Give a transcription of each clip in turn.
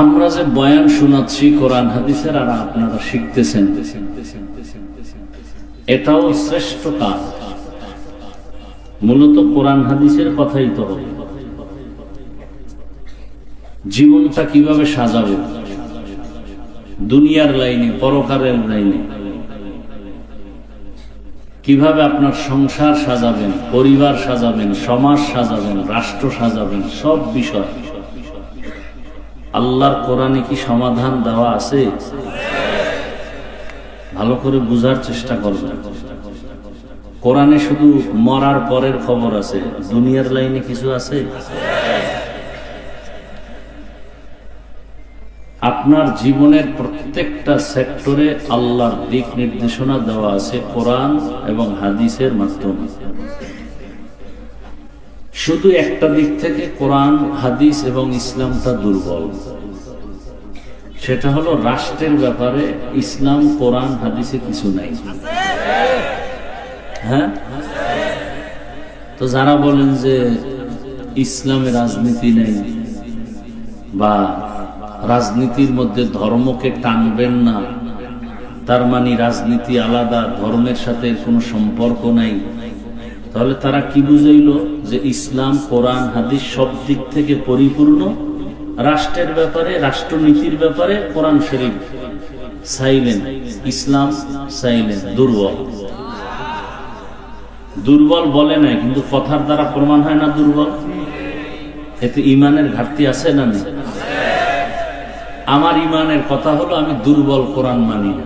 আমরা যে বয়ান শোনাচ্ছি কোরআন হাদিসের, আর আপনারা শিখতেছেন, এটাও শ্রেষ্ঠ কাজ। মূলত কোরআন হাদিসের কথাই তো হবে। জীবনটা কিভাবে সাজাবেন, দুনিয়ার লাইনে পরকারের লাইনে, কিভাবে আপনার সংসার সাজাবেন, পরিবার সাজাবেন, সমাজ সাজাবেন, রাষ্ট্র সাজাবেন, সব বিষয় আল্লাহর কোরআনে কি সমাধান দেওয়া আছে? ভালো করে বুঝার চেষ্টা করবেন। কোরআনে শুধু মরার পরের খবর আছে, দুনিয়ার লাইনে কিছু আছে? আপনার জীবনের প্রত্যেকটা সেক্টরে আল্লাহর দিক নির্দেশনা দেওয়া আছে কোরআন এবং হাদিসের মাধ্যমে। শুধু একটা দিক থেকে কোরআন, হাদিস এবং ইসলামটা দুর্বল, সেটা হলো রাষ্ট্রের ব্যাপারে ইসলাম, কোরআন, হাদিসে কিছু নাই। হ্যাঁ, তো যারা বলেন যে ইসলামে রাজনীতি নেই বা রাজনীতির মধ্যে ধর্মকে টানবেন না, তার মানে রাজনীতি আলাদা, ধর্মের সাথে কোনো সম্পর্ক নাই, তাহলে তারা কি বুঝাইল? যে ইসলাম, কোরআন, হাদিস সব দিক থেকে পরিপূর্ণ, রাষ্ট্রের ব্যাপারে, রাষ্ট্রনীতির ব্যাপারে কোরআন শরীফ সাইলেন্ট, ইসলাম সাইলেন্ট, দুর্বল। দুর্বল বলে নাই, কিন্তু কথার দ্বারা প্রমাণ হয় না দুর্বল। এতে ইমানের ঘাটতি আছে না নেই? আমার ইমানের কথা হলো আমি দুর্বল কোরআন মানি না,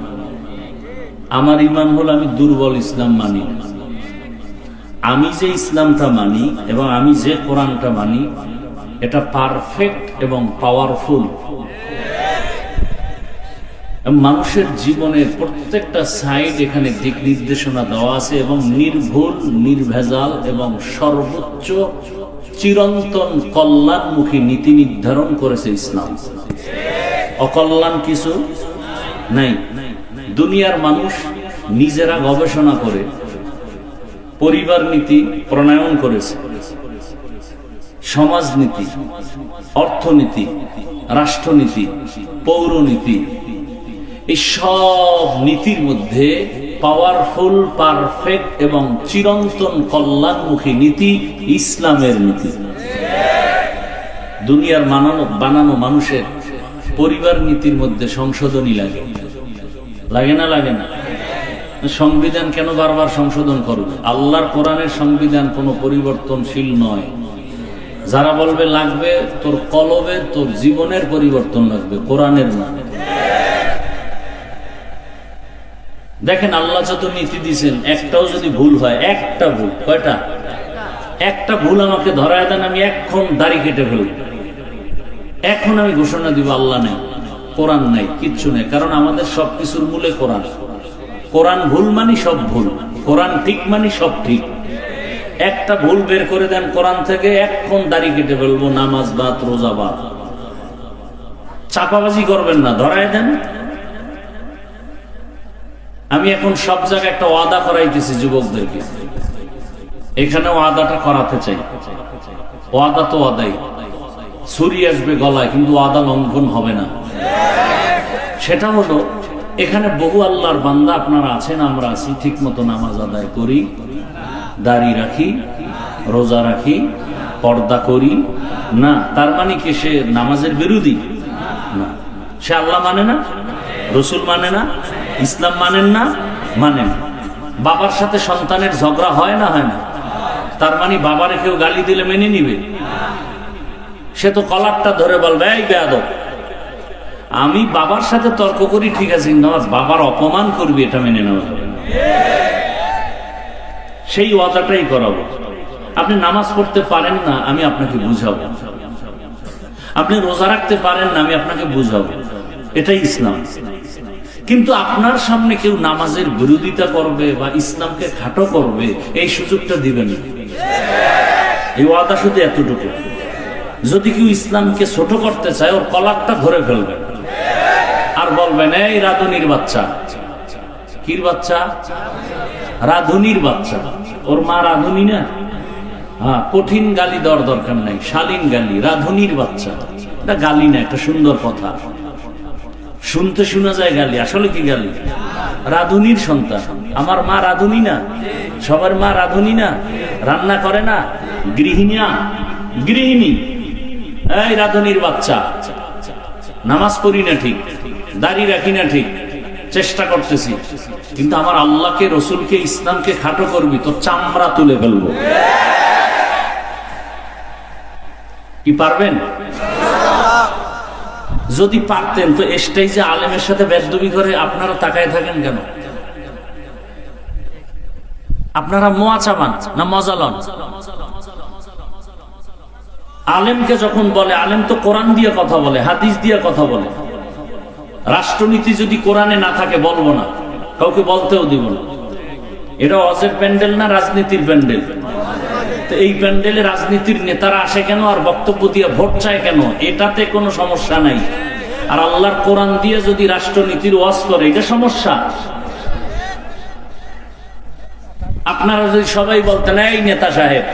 আমার ইমান হলো আমি দুর্বল ইসলাম মানি না। আমি যে ইসলামটা মানি এবং আমি যে কোরআনটা মানি, এটা পারফেক্ট এবং পাওয়ারফুল। মানুষের জীবনের প্রত্যেকটা সাইড এখানে দিক নির্দেশনা দেওয়া আছে এবং নির্ভুল, নির্ভেজাল এবং সর্বোচ্চ চিরন্তন কল্যাণমুখী নীতি নির্ধারণ করেছে ইসলাম। অকল্যাণ কিছু নাই। দুনিয়ার মানুষ নিজেরা গবেষণা করে পরিবার নীতি প্রণয়ন করেছে, সমাজনীতি, অর্থনীতি, রাষ্ট্রনীতি, পৌরনীতি, এই সব নীতির মধ্যে পাওয়ারফুল, পারফেক্ট এবং চিরন্তন কল্যাণমুখী নীতি ইসলামের নীতি। দুনিয়ার বানানো মানুষের পরিবার নীতির মধ্যে সংশোধনী লাগে, লাগে না? লাগে না? সংবিধান কেন বারবার সংশোধন করবে? আল্লাহর কোরআনের সংবিধান কোনো পরিবর্তনশীল নয়। যারা বলবে লাগবে, তোর কলবের, তোর জীবনের পরিবর্তন লাগবে, কোরআনের না। দেখেন আল্লাহ যত নীতি দিয়েছেন, একটাও যদি ভুল হয়, একটা ভুল, কয়টা? একটা ভুল আমাকে ধরায় দেন, আমি এখন দাড়ি কেটে ফেলব, এখন আমি ঘোষণা দিব আল্লাহ নেই, কোরআন নাই, কিচ্ছু নেই। কারণ আমাদের সবকিছুর মূলে কোরআন। কোরআন ভুল মানি সব ভুল, কোরআন ঠিক মানি সব ঠিক। একটা ভুল বের করে দেন কোরআন থেকে, এখন দাড়ি কেটে ফেলবো, নামাজ বাদ, রোজা বাদ। চাপাবাজি করবেন না, ধরায় দেন। আমি এখন সব জায়গায় একটা ওয়াদা করাইতেছি যুবকদেরকে, এখানে ওয়াদাটা করাতে চাই। ওয়াদা তো ওয়াদাই, ছুরি আসবে গলায়, কিন্তু ওয়াদা লঙ্ঘন হবে না। সেটা হলো, এখানে বহু আল্লাহর বান্দা আপনারা আছেন, আমরা আছি, ঠিক মতো নামাজ আদায় করি, দাড়ি রাখি, রোজা রাখি, পর্দা করি না। তার মানে কি সে নামাজের বিরোধী? না। সে আল্লাহ মানে না, রসুল মানে না, ইসলাম মানেন না, মানেন। বাবার সাথে সন্তানের ঝগড়া হয় না? হয় না। তার মানে বাবারে কেউ গালি দিলে মেনে নিবে? সে তো কলারটা ধরে বলবে, এই বেয়াদব। আমি বাবার সাথে তর্ক করি, ঠিক আছে, বাবার অপমান করবি, এটা মেনে নেওয়া যাবে না। সেই ওয়াদাটাই করাবো। আপনি নামাজ পড়তে পারেন না, আমি আপনাকে বুঝাবো। আপনি রোজা রাখতে পারেন না, আমি আপনাকে বুঝাবো। এটাই ইসলাম। কিন্তু আপনার সামনে কেউ নামাজের বিরোধিতা করবে বা ইসলামকে খাটো করবে, এই সুযোগটা দিবেন না। এই ওয়াদা শুধু এতটুকু, যদি কেউ ইসলামকে ছোট করতে চায়, ওর কলারটা ধরে ফেলবেন আর বলবেন, এই রাধুনির বাচ্চা। কির বাচ্চা? রাধুনির বাচ্চা। ওর মা রাধুনি না? হ্যাঁ, কঠিন গালি দেওয়ার দরকার নাই, শালীন গালি। রাধুনির বাচ্চা, এটা গালি না, একটা সুন্দর কথা, শুনতে শোনা যায় গালি, আসলে কি গালি? রাধুনির সন্তান। আমার মা রাধুনি না? সবার মা রাধুনি না? রান্না করে না? গৃহিণী। এই রাধুনির বাচ্চা, নামাজ পড়ি না ঠিক, দাড়ি রাখি না ঠিক, চেষ্টা করতেছি, কিন্তু আমার আল্লাহকে, রসুলকে, ইসলামকে খাটো করবি তো চামড়া তুলে ফেলবো। কি পারবেন? যদি পারতেন তো এসটাই যে আলেমের সাথে বেদবি করে আপনারা তাকায় থাকেন কেন? আপনারা মোয়াচা পান না মজা লন? আলেমকে যখন বলে, আলেম তো কোরআন দিয়ে কথা বলে, হাদিস দিয়ে কথা বলে। রাষ্ট্রনীতি যদি কোরআনে না থাকে বলবো না, কাউকে বলতেও দিব না। এটা অজের প্যান্ডেল না রাজনীতির প্যান্ডেল? তো এই প্যান্ডেলে রাজনীতির নেতারা আসে কেন আর বক্তব্য দিয়ে ভোট চায় কেন? এটাতে কোনো সমস্যা নাই। আর আল্লাহর কোরআন দিয়ে যদি রাষ্ট্রনীতির ওয়াজ করে, এটা সমস্যা। আপনারা যদি সবাই বলতেন, এই নেতা সাহেব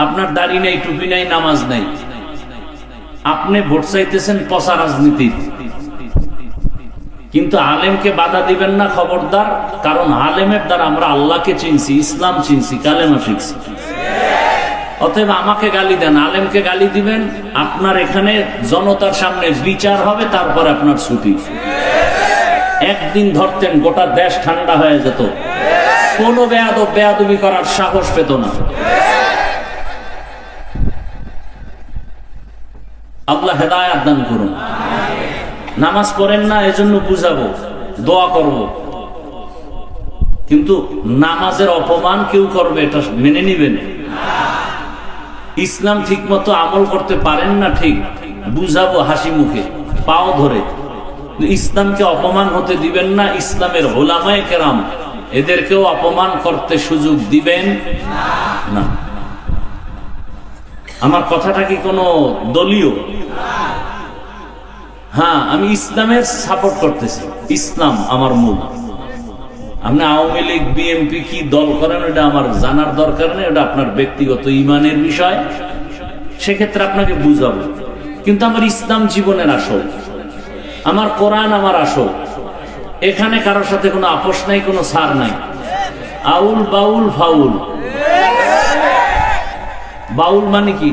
আপনার দাড়ি নাই, টুপি নাই, নামাজ নাই, আপনি ভোট চাইতেছেন পচা রাজনীতির, কিন্তু আলেমকে বাধা দিবেন না, খবরদার। কারণ আলেমের দ্বারা আমরা আল্লাহকে চিনছি, ইসলাম চিনছি, কালেমা শিখছি। অতএব আমাকে গালি দেন, আলেমকে গালি দিবেন, আপনার এখানে জনতার সামনে বিচার হবে, তারপর আপনার ছুটি। একদিন ধরতেন গোটা দেশ ঠান্ডা হয়ে যেত, কোনো বেয়াদবি করার সাহস পেত না। আল্লাহ হেদায়েত দান করুন। নামাজ পড়েন না এজন্য বুঝাবো, দোয়া করব, কিন্তু নামাজের অপমান কেউ করবে এটা মেনে নিবেন? ইসলাম ঠিক মতো আমল করতে পারেন না, ঠিক বুঝাবো হাসি মুখে, পাও ধরে, ইসলামকে অপমান হতে দিবেন না। ইসলামের উলামায়ে কেরাম এদেরকেও অপমান করতে সুযোগ দিবেন না। আমার কথাটা কি কোনো দলীয়? হ্যাঁ, আমি ইসলামের সাপোর্ট করতেছি, ইসলাম আমার মূল। আপনি আওয়ামী লীগ, বিএনপি কি দল করেন এটা আমার জানার দরকার নেই, এটা আপনার ব্যক্তিগত ইমানের বিষয়, সেক্ষেত্রে আপনাকে বুঝাবো। কিন্তু আমার ইসলাম জীবনের আসল, আমার কোরআন আমার আসল। এখানে কারোর সাথে কোনো আপোষ নাই, কোনো ছাড় নাই। আউল বাউল ফাউল। বাউল মানে কি?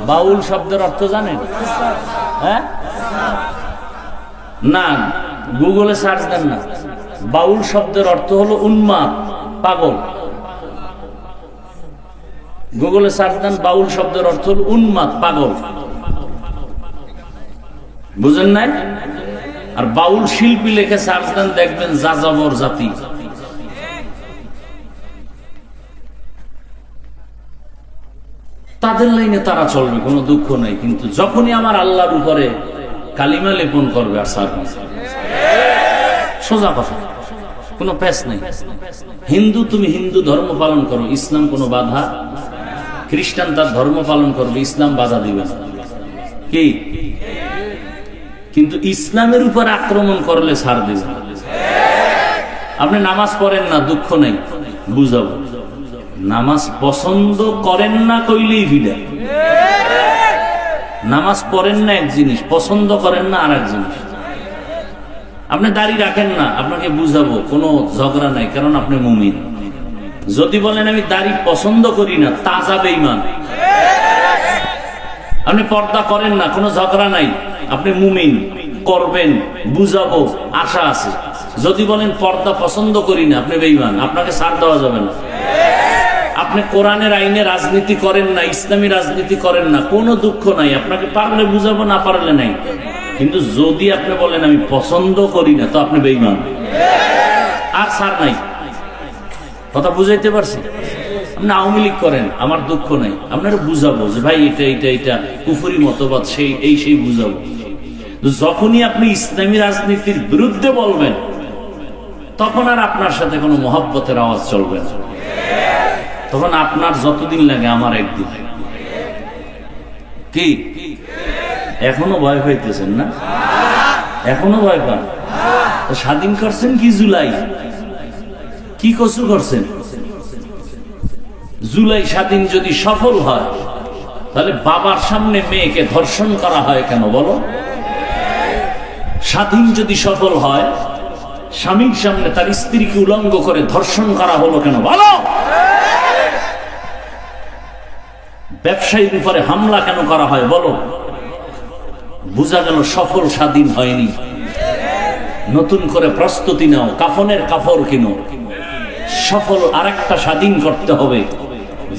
বাউল শব্দের অর্থ জানেন? হ্যাঁ না, গুগলে সার্চ দেন না। বাউল শব্দের অর্থ হলো উন্মাদ, পাগল। গুগলে সার্চ দেন, বাউল শব্দের অর্থ হলো উন্মাদ, পাগল। বুঝেন নাই? আর বাউল শিল্পী লিখে সার্চ দেন, দেখবেন যাযাবর জাতি। তাদের লাইনে তারা চলবে, কোনো দুঃখ নাই। কিন্তু যখনই আমার আল্লাহর উপরে কালিমা লেপন করবে, আর সার সোজা কথা, কোনো প্যাচ নেই। হিন্দু, তুমি হিন্দু ধর্ম পালন করো, ইসলাম কোনো বাধা। খ্রিস্টান তার ধর্ম পালন করবে, ইসলাম বাধা দিবে না। কি? কিন্তু ইসলামের উপর আক্রমণ করলে ছাড় দিবে না। আপনি নামাজ পড়েন না, দুঃখ নেই, বুঝাবো। নামাজ পছন্দ করেন না কইলেই ভিড়া। নামাজ পড়েন না এক জিনিস, পছন্দ করেন না আর এক জিনিস। আপনি দাড়ি রাখেন না, আপনাকে বুঝাবো, কোনো ঝগড়া নাই, কারণ আপনি মুমিন। যদি বলেন আমি দাড়ি পছন্দ করি না, তাজা বেঈমান। আপনি পর্দা করেন না, কোনো ঝগড়া নাই, আপনি মুমিন, করবেন, বুঝাবো, আশা আছে। যদি বলেন পর্দা পছন্দ করি না, আপনি বেঈমান, আপনাকে ছাড় দেওয়া যাবে না। আপনি কোরআনের আইনে রাজনীতি করেন না, ইসলামী রাজনীতি করেন না, কোনো দুঃখ নাই, আপনাকে পারলে বুঝাবো, না পারলে নাই। কিন্তু যদি আপনি বলেন আমি পছন্দ করি না, তো আপনি বেঈমান, আর ছাড় নাই। কথা বুঝাইতে পারছি? আপনি আওয়ামী লীগ করেন, আমার দুঃখ নাই, আপনারা বুঝাবো যে ভাই এটা এটা এটা কুফরি মতবাদ, সেই এই সেই বুঝাবো। যখনই আপনি ইসলামী রাজনীতির বিরুদ্ধে বলবেন, তখন আর আপনার সাথে কোনো মহব্বতের আওয়াজ চলবে না। তখন আপনার যতদিন লাগে আমার একদিন। কি এখনো ভয় পাইতেছেন না? এখনো ভয় পান? স্বাধীন করছেন কি জুলাই? কি কসু করছেন? জুলাই স্বাধীন যদি সফল হয়, তাহলে বাবার সামনে মেয়েকে ধর্ষণ করা হয় কেন বলো? স্বাধীন যদি সফল হয়, স্বামীর সামনে তার স্ত্রীকে উলঙ্গ করে ধর্ষণ করা হলো কেন বলো? ব্যবসায়ীর উপরে হামলা কেন করা হয় বলো? বোঝা গেল সফল স্বাধীন হয়নি। নতুন করে প্রস্তুতি নাও, কাফনের কাপড় কিনো, সফল আরেকটা স্বাধীন করতে হবে,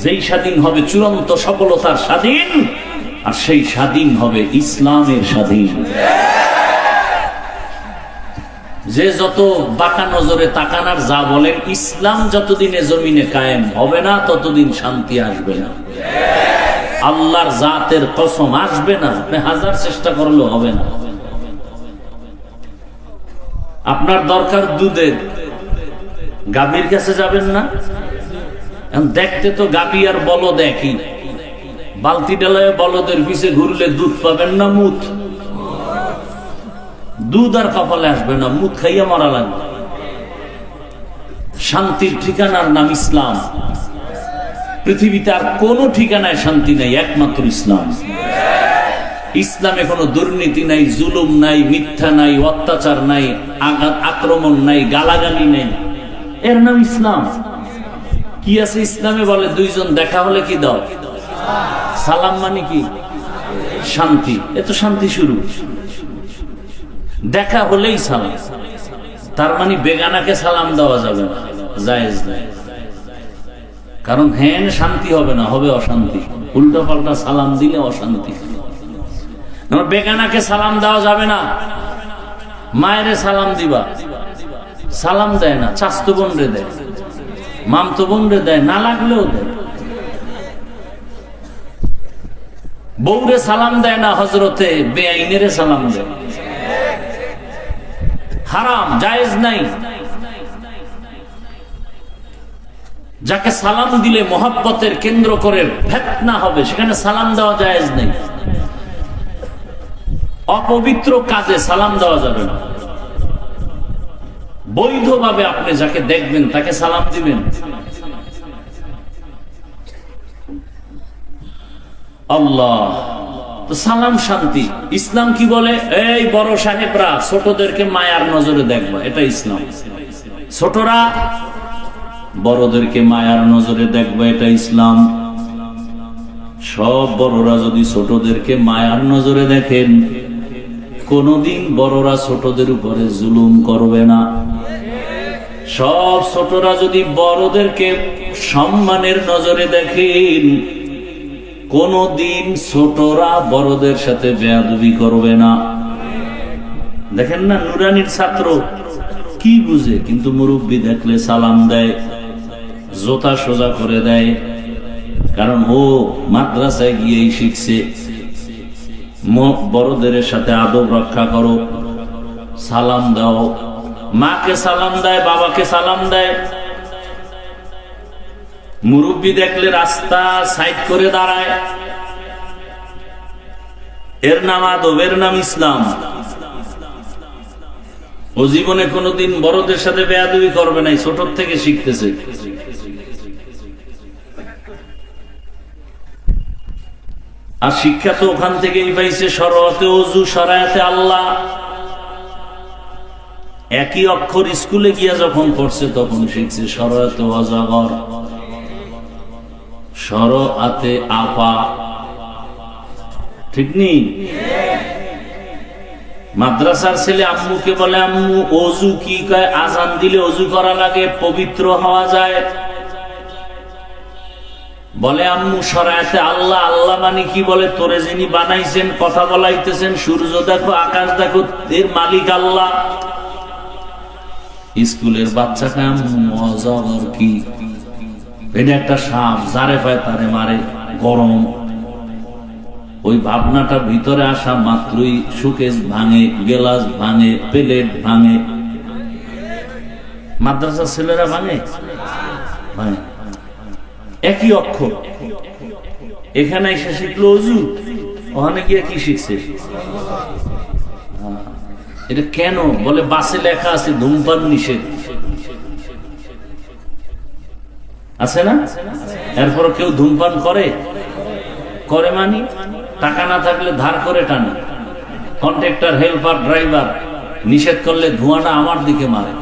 যেই স্বাধীন হবে চূড়ান্ত সফলতার স্বাধীন, আর সেই স্বাধীন হবে ইসলামের স্বাধীন। যে যত বাঁকা নজরে তাকানার যা বলেন, ইসলাম যতদিনে জমিনে কায়েম হবে না ততদিন শান্তি আসবে না। আল্লাহর জাতের কসম আসবে না, আপনি হাজার চেষ্টা করলেও হবে না। আপনার দরকার দুধের, গাভীর কাছে যাবেন না? দেখতে তো গাভী আর বলদ একই, বালতি ডালায় বলদের পিছে ঘুরলে দুধ পাবেন না মুত? দুধ আর কপালে আসবে না, মুখ খাইয়া মারা লাগবে। শান্তির ঠিকানার নাম ইসলাম। পৃথিবীতে আর কোনো ঠিকানায় শান্তি নাই, একমাত্র ইসলাম। ইসলামে কোনো দুর্নীতি নাই, জুলুম নাই, মিথ্যা নাই, অত্যাচার নাই, আঘাত আক্রমণ নাই, গালাগালি নেই, এর নাম ইসলাম। কি আছে ইসলামে? বলে দুইজন দেখা হলে কি দাও? সালাম। মানে কি? শান্তি। এ তো শান্তি শুরু। দেখা হলেই সালাম, তার মানে বেগানাকে সালাম দেওয়া যাবে না, জায়েজ নাই। কারণ হ্যাঁ শান্তি হবে না, হবে অশান্তি। উল্টো পাল্টা সালাম দিলে অশান্তি। বেগানাকে সালাম দেওয়া যাবে না। মায়েরে সালাম দিবা, সালাম দেয় না, চাচতো বোন রে দেয়, মামতো বোন রে দেয়, না লাগলেও দেয়। বউরে সালাম দেয় না, হজরতে বেআইনেরে সালাম দেয়। হারাম, জায়েজ নাই। যাকে সালাম দিলে মোহাব্বতের কেন্দ্র করে ফিতনা হবে, সেখানে সালাম দেওয়া জায়েজ নেই। অপবিত্র কাজে সালাম দেওয়া যাবে না। বৈধভাবে আপনি যাকে দেখবেন তাকে সালাম দিবেন। আল্লাহ তো সালাম শান্তি। ইসলাম কি বলে? এই বড় সাহেবরা ছোটদেরকে মায়ার নজরে দেখবা, এটা ইসলাম। ছোটরা বড়দেরকে মায়ার নজরে দেখবা, এটা ইসলাম। সব বড়রা যদি ছোটদেরকে মায়ার নজরে দেখেন, কোনদিন বড়রা ছোটদের উপরে জুলুম করবে না। সব ছোটরা যদি বড়দেরকে সম্মানের নজরে দেখেন, কোনদিন ছোটরা বড়দের সাথে বেয়াদবি করবে না। দেখেন না, নুরানির ছাত্র কি বুঝে, কিন্তু মুরব্বী দেখলে সালাম দেয়, জোতা সোজা করে দেয়। কারণ ও মাদ্রাসায় গিয়েই শিখছে বড়দের সাথে আদব রক্ষা করো, সালাম দাও। মাকে সালাম দেয়, বাবাকে সালাম দেয়। মুরব্বী দেখলে রাস্তা সাইড করে দাঁড়ায়, এর নাম আদব, এর নাম ইসলাম। ও জীবনে কোনোদিন বড়দের সাথে বেয়াদবি করবে না, ছোট থেকে শিখতেছে। আর শিক্ষা তো ওখান থেকেই পাইছে, শরআতে ওযু, শরআতে আল্লাহ। একই অক্ষর স্কুলে গিয়া যখন পড়ছে তখন শিখছে শরআতে ওয়াজাগর, শরআতে আপা। ঠিক নেই? মাদ্রাসার ছেলে আম্মুকে বলে, আম্মু ওযু কি কয়? আজান দিলে ওযু করা লাগে, পবিত্র হওয়া যায়। বলে আম্মু শরআতে আল্লাহ, আল্লাহ মানে কি? বলে তোরে যিনি বানাইছেন, কথা বলাইতেছেন, সূর্য দেখো, আকাশ দেখো, এর মালিক আল্লাহ। স্কুলের বাচ্চাকে আম্মু কি? এটা একটা সাপ, যারে পায় তারে মারে, গরম। ওই ভাবনাটা ভিতরে আসা মাত্রই সুকেস ভাঙে, গেলাস ভাঙে, প্লেট ভাঙে। মাদ্রাসার ছেলেরা ভাঙে? একই অক্ষর। এখানে এসে শিখলো ওযু, ওখানে গিয়ে কি শিখছে? এটা কেন? বলে বাসে লেখা আছে ধূমপান নিষেধ, আছে না? এরপর কেউ ধূমপান করে? করে মানি, টাকা না থাকলে ধার করে টানে। কন্ট্রাক্টর, হেল্পার, ড্রাইভার নিষেধ করলে ধোঁয়াটা আমার দিকে মারে,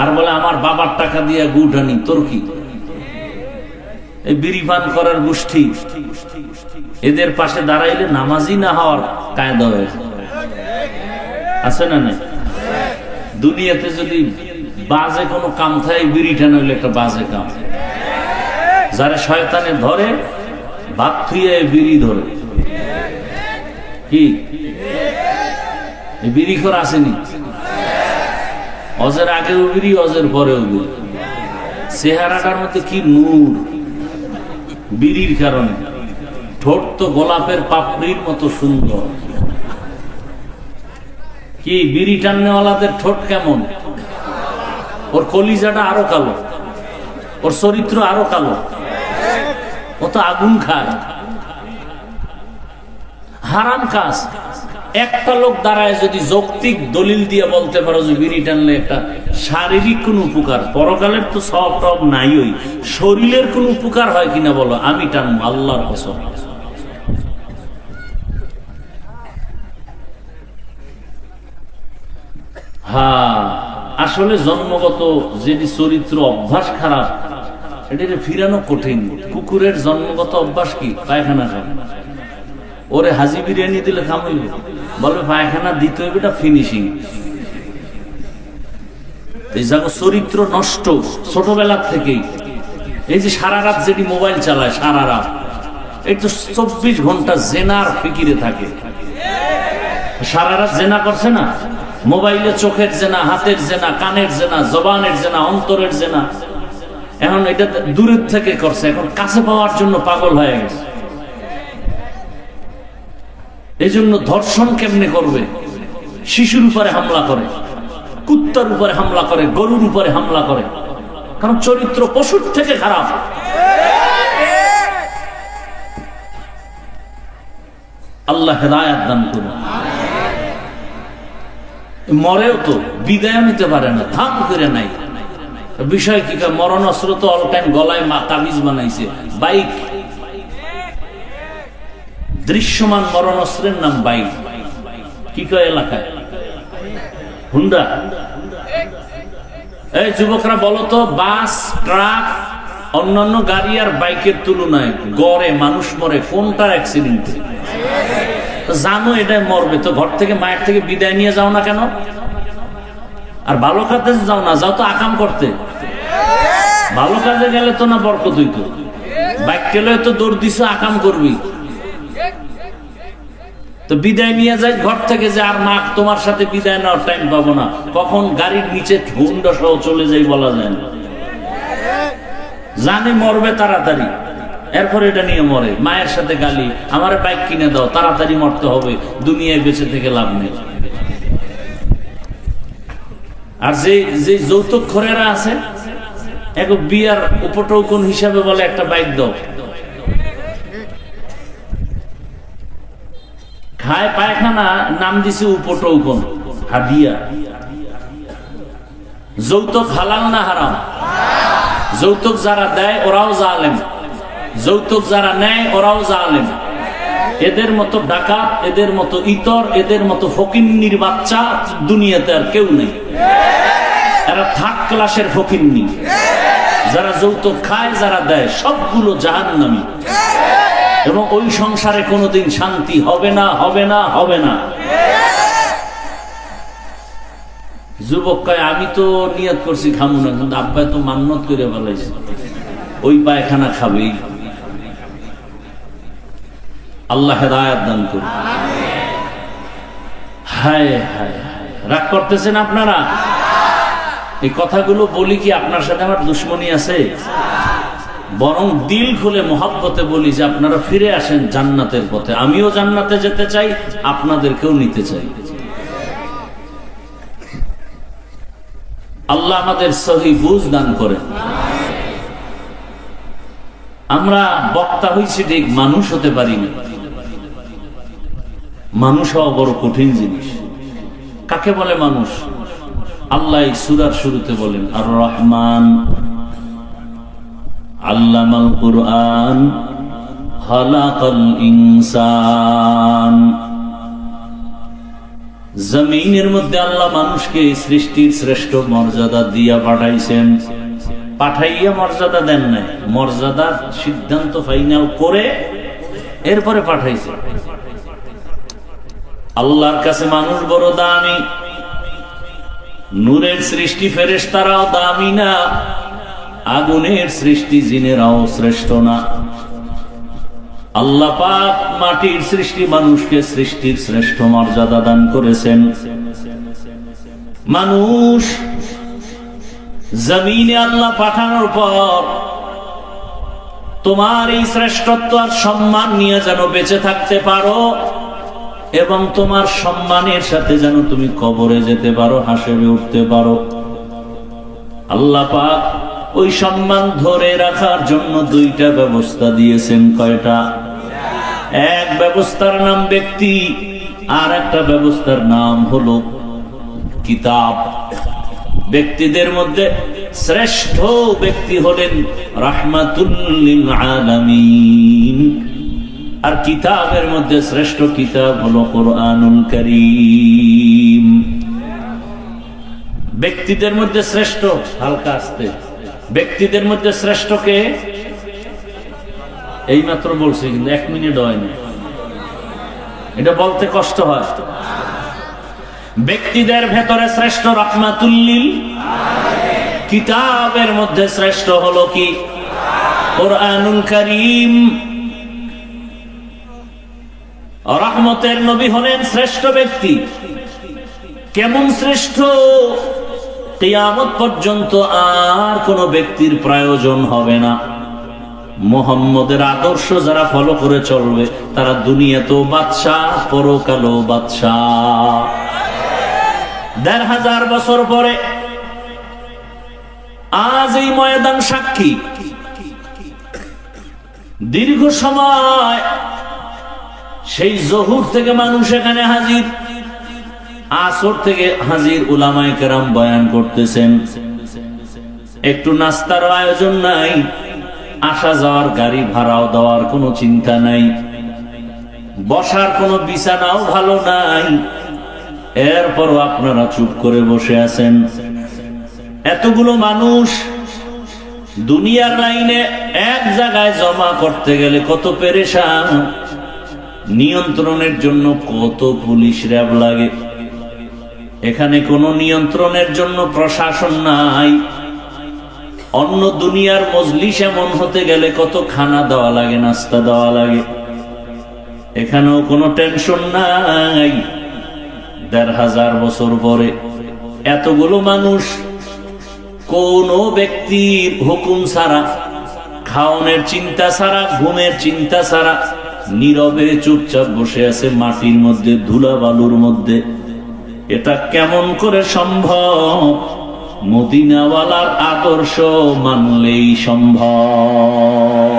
আর বলে আমার বাবার টাকা দিয়ে গুড় আনি। তোর কি? এই বিড়ি পান করার গোষ্ঠী, এদের পাশে দাঁড়াইলে নামাজি না হওয়ার কায়দা হয়েছে, আছে না নাই? দুনিয়াতে যদি বাজে কোনো কাম থাকে, বিড়ি টান হইলে একটা বাজে কাম। যারা শয়তানে ধরে, ভাত থুইয়ে বিড়ি ধরে। কি বিড়ি করে আসেনি? অজের আগেও বিড়ি, অজের পরেও বিড়ি। চেহারাটার মধ্যে কি নূর বিড়ির কারণে। ঠোঁট তো গোলাপের পাপড়ির মতো সুন্দর। কি বিড়ি টান্নেওয়ালাদের ঠোঁট কেমন? ওর কলিজাটা আরো কালো, ওর চরিত্র আরো কালো, ও তো আগুন খায়। হারাম কাজ। একটা লোক দাঁড়ায় যদি যৌক্তিক দলিল দিয়ে বলতে পারো যে বিড়ি টানলে একটা শারীরিক কোন উপকার, পরকালের তো সব টব নাই, ওই শরীরের কোন উপকার হয় কিনা বলো, আমি টানবো আল্লাহর কসম। হ্যাঁ, আসলে জন্মগত যেটি চরিত্র অভ্যাস খারাপ, এটা ফিরানো কঠিন। কুকুরের জন্মগত অভ্যাস কি? পায়খানা খায়। ওরে হাজি বিরিয়ানি দিলে খামাইবে, বলবে পায়খানা দিতে হবে, এটা ফিনিশিং। এই যাক চরিত্র নষ্ট ছোটবেলার থেকেই। এই যে সারা রাত যেটি মোবাইল চালায়, সারা রাত, এই তো 24 ঘন্টা জেনার ফিকিরে থাকে। সারা রাত জেনা করছে না, মোবাইলে চোখের জেনা, হাতের জেনা, কানের জেনা, জবানের জেনা, অন্তরের জেনা। এখন এটা দূরের থেকে করছে, এখন কাছে পাওয়ার জন্য পাগল হয়ে গেছে। এই জন্য ধর্ষণ কেমনে করবে? শিশুর উপরে হামলা করে, কুত্তার উপরে হামলা করে, গরুর উপরে হামলা করে, কারণ চরিত্র পশুর থেকে খারাপ। আল্লাহ হেদায়েত দান করুন। মরেও তো বিদায় নিতে পারে না, ধাপ করে নাই। বিষয় কি? মরণ অস্ত্র তো অল টাইম গলায় তাবিজ বানাইছে। বাইক, দৃশ্যমান মরণ অস্ত্রের নাম বাইক। কি কয় এলাকায়? হুন্ডা। এই যুবকরা বলো তো, বাস, ট্রাক, অন্যান্য গাড়ি আর বাইকের তুলনায় গড়ে মানুষ মরে কোনটার অ্যাক্সিডেন্ট? জানো এটাই মরবে, তো ঘর থেকে মায়ের থেকে বিদায় নিয়ে যাও না কেন? আর ভালো কাজে যাও না, যাও তো আকাম করতে। ভালো কাজে গেলে তো না বরকত হইতো, বাইক গেলে তো দৌড় দিছ, আকাম করবি। তো বিদায় নিয়ে যাই ঘর থেকে, যে আর না তোমার সাথে বিদায় নেওয়ার টাইম পাবো না, কখন গাড়ির নিচে হুন্ডা সহ চলে যাই বলা যায় না। জানে মরবে তাড়াতাড়ি, এরপরে এটা নিয়ে মরে। মায়ের সাথে গালি, আমার বাইক কিনে দাও, তাড়াতাড়ি মরতে হবে, দুনিয়ায় বেঁচে থেকে লাভ নেই। আর যে যৌতুক খোরেরা আছে, এক বিয়ার উপটৌকন হিসাবে বলে একটা বাইক দাও, খায় পায়খানা, নাম দিছে উপটৌকন, হাদিয়া। যৌতুক হালাল না হারাম? যৌতুক যারা দেয় ওরাও জালেম, যৌতুক যারা নেয় ওরাও জালেম। এদের মতো ডাকাত, এদের মতো ইতর, এদের মতো ফকিন্নির বাচ্চা দুনিয়াতে আর কেউ নেই। এরা থার্ড ক্লাসের ফকিন্নি। যারা যৌতুক খায়, যারা দেয়, সবগুলো জাহান্নামী। এবং ওই সংসারে কোনোদিন শান্তি হবে না, হবে না, হবে না। যুবক কয়, আমি তো নিয়ত করছি খামু না, কিন্তু আব্বাই তো মান্নত করে বলেছে ওই পায়খানা খাবেই। আল্লাহ হেদায়েত দান করুন। হায় হায়, রাগ করতেছেন আপনারা? এই কথাগুলো বলি কি আপনার সাথে আমার দুশ্মনী আছে? বরং দিল খুলে মহব্বতে বলি যে আপনারা ফিরে আসেন জান্নাতের পথে। আমিও জান্নাতে যেতে চাই, আপনাদেরকেও নিতে চাই। আল্লাহ আমাদের সহি বুঝ দান করেন। আমরা বক্তা হইছি ঠিক, মানুষ হতে পারি না। মানুষ হওয়া বড় কঠিন জিনিস। কাকে বলে মানুষ? আল্লাহ সূরার শুরুতে বলেন, আর রহমান আল্লামাল কুরআন খালাকাল ইনসান। জমিনের মধ্যে আল্লাহ মানুষকে সৃষ্টির শ্রেষ্ঠ মর্যাদা দিয়া পাঠাইছেন। পাঠাইয়া মর্যাদা দেন নাই, মর্যাদার সিদ্ধান্ত ফাইনাল করে এরপরে পাঠাইছে। আল্লাহর কাছে মানুষ বড় দামি, নূরের সৃষ্টি ফেরেশতারাও দামি না, আগুনের সৃষ্টি জিনেরাও শ্রেষ্ঠ না। আল্লাহ পাক মাটির সৃষ্টি মানুষকে সৃষ্টির শ্রেষ্ঠ মর্যাদা দান করেছেন। মানুষ জমিনে আল্লাহ পাঠানোর পর তোমার এই শ্রেষ্ঠত্ব আর সম্মান নিয়ে যেন বেঁচে থাকতে পারো এবং তোমার সম্মানের সাথে যেন তুমি কবরে যেতে পারো, হাসরে উঠতে পারো। আল্লাহ পাক ওই সম্মান ধরে রাখার জন্য দুইটা ব্যবস্থা দিয়েছেন। কয়টা? এক ব্যবস্থার নাম ব্যক্তি, আর একটা ব্যবস্থার নাম হলো কিতাব। ব্যক্তিদের মধ্যে শ্রেষ্ঠ ব্যক্তি হলেন রাহমাতুল লিল আলামিন, আর কিতাবের মধ্যে শ্রেষ্ঠ কিতাব হলো কোরআনুল কারীম। ব্যক্তিদের মধ্যে শ্রেষ্ঠ, হালকা আসতে, ব্যক্তিদের মধ্যে শ্রেষ্ঠ কে? এইমাত্র বলছি, কিন্তু 1 মিনিট হয়নি, এটা বলতে কষ্ট হয়। ব্যক্তিদের ভেতরে শ্রেষ্ঠ রাহমাতুল লিল, কিতাবের মধ্যে শ্রেষ্ঠ হলো কি? কোরআনুল কারীম। রহমতের নবী হলেন শ্রেষ্ঠ ব্যক্তি। কেমন শ্রেষ্ঠ? কিয়ামত পর্যন্ত আর কোন ব্যক্তির প্রয়োজন হবে না। মুহাম্মদের আদর্শ যারা ফলো করে চলবে তারা দুনিয়াতেও বাদশাহ, পরকালেও বাদশাহ। ১৫০০ বছর পরে আজ এই ময়দান সাক্ষী। দীর্ঘ সময় সেই জহুর থেকে মানুষ এখানে হাজির, আসর থেকে হাজির, উলামায়ে কেরাম বয়ান করতেছেন। একটু নাস্তার আয়োজন নাই, আসা যাওয়ার গাড়ি ভাড়াও দেওয়ার কোনো চিন্তা নাই, বসার কোনো বিছানাও ভালো নাই, এরপরও আপনারা চুপ করে বসে আছেন। এতগুলো মানুষ দুনিয়ার লাইনে এক জায়গায় জমা করতে গেলে কত পেরেশান, নিয়ন্ত্রণের জন্য কত পুলিশ র্যাব লাগে। এখানে কোনো নিয়ন্ত্রণের জন্য প্রশাসন নাই। অন্য দুনিয়ার মজলিস এমন হতে গেলে কত খানা দেওয়া লাগে, নাস্তা দেওয়া লাগে। এখানেও কোনো টেনশন নাই। ১৫০০ বছর পরে এতগুলো মানুষ কোন ব্যক্তির হুকুম ছাড়া, খাওয়ানোর চিন্তা ছাড়া, ঘুমের চিন্তা ছাড়া নীরবে চুপচাপ বসে আছে মাটির মধ্যে, ধুলা বালুর মধ্যে। এটা কেমন করে সম্ভব? মদিনাওয়ালার আদর্শ মানলেই সম্ভব।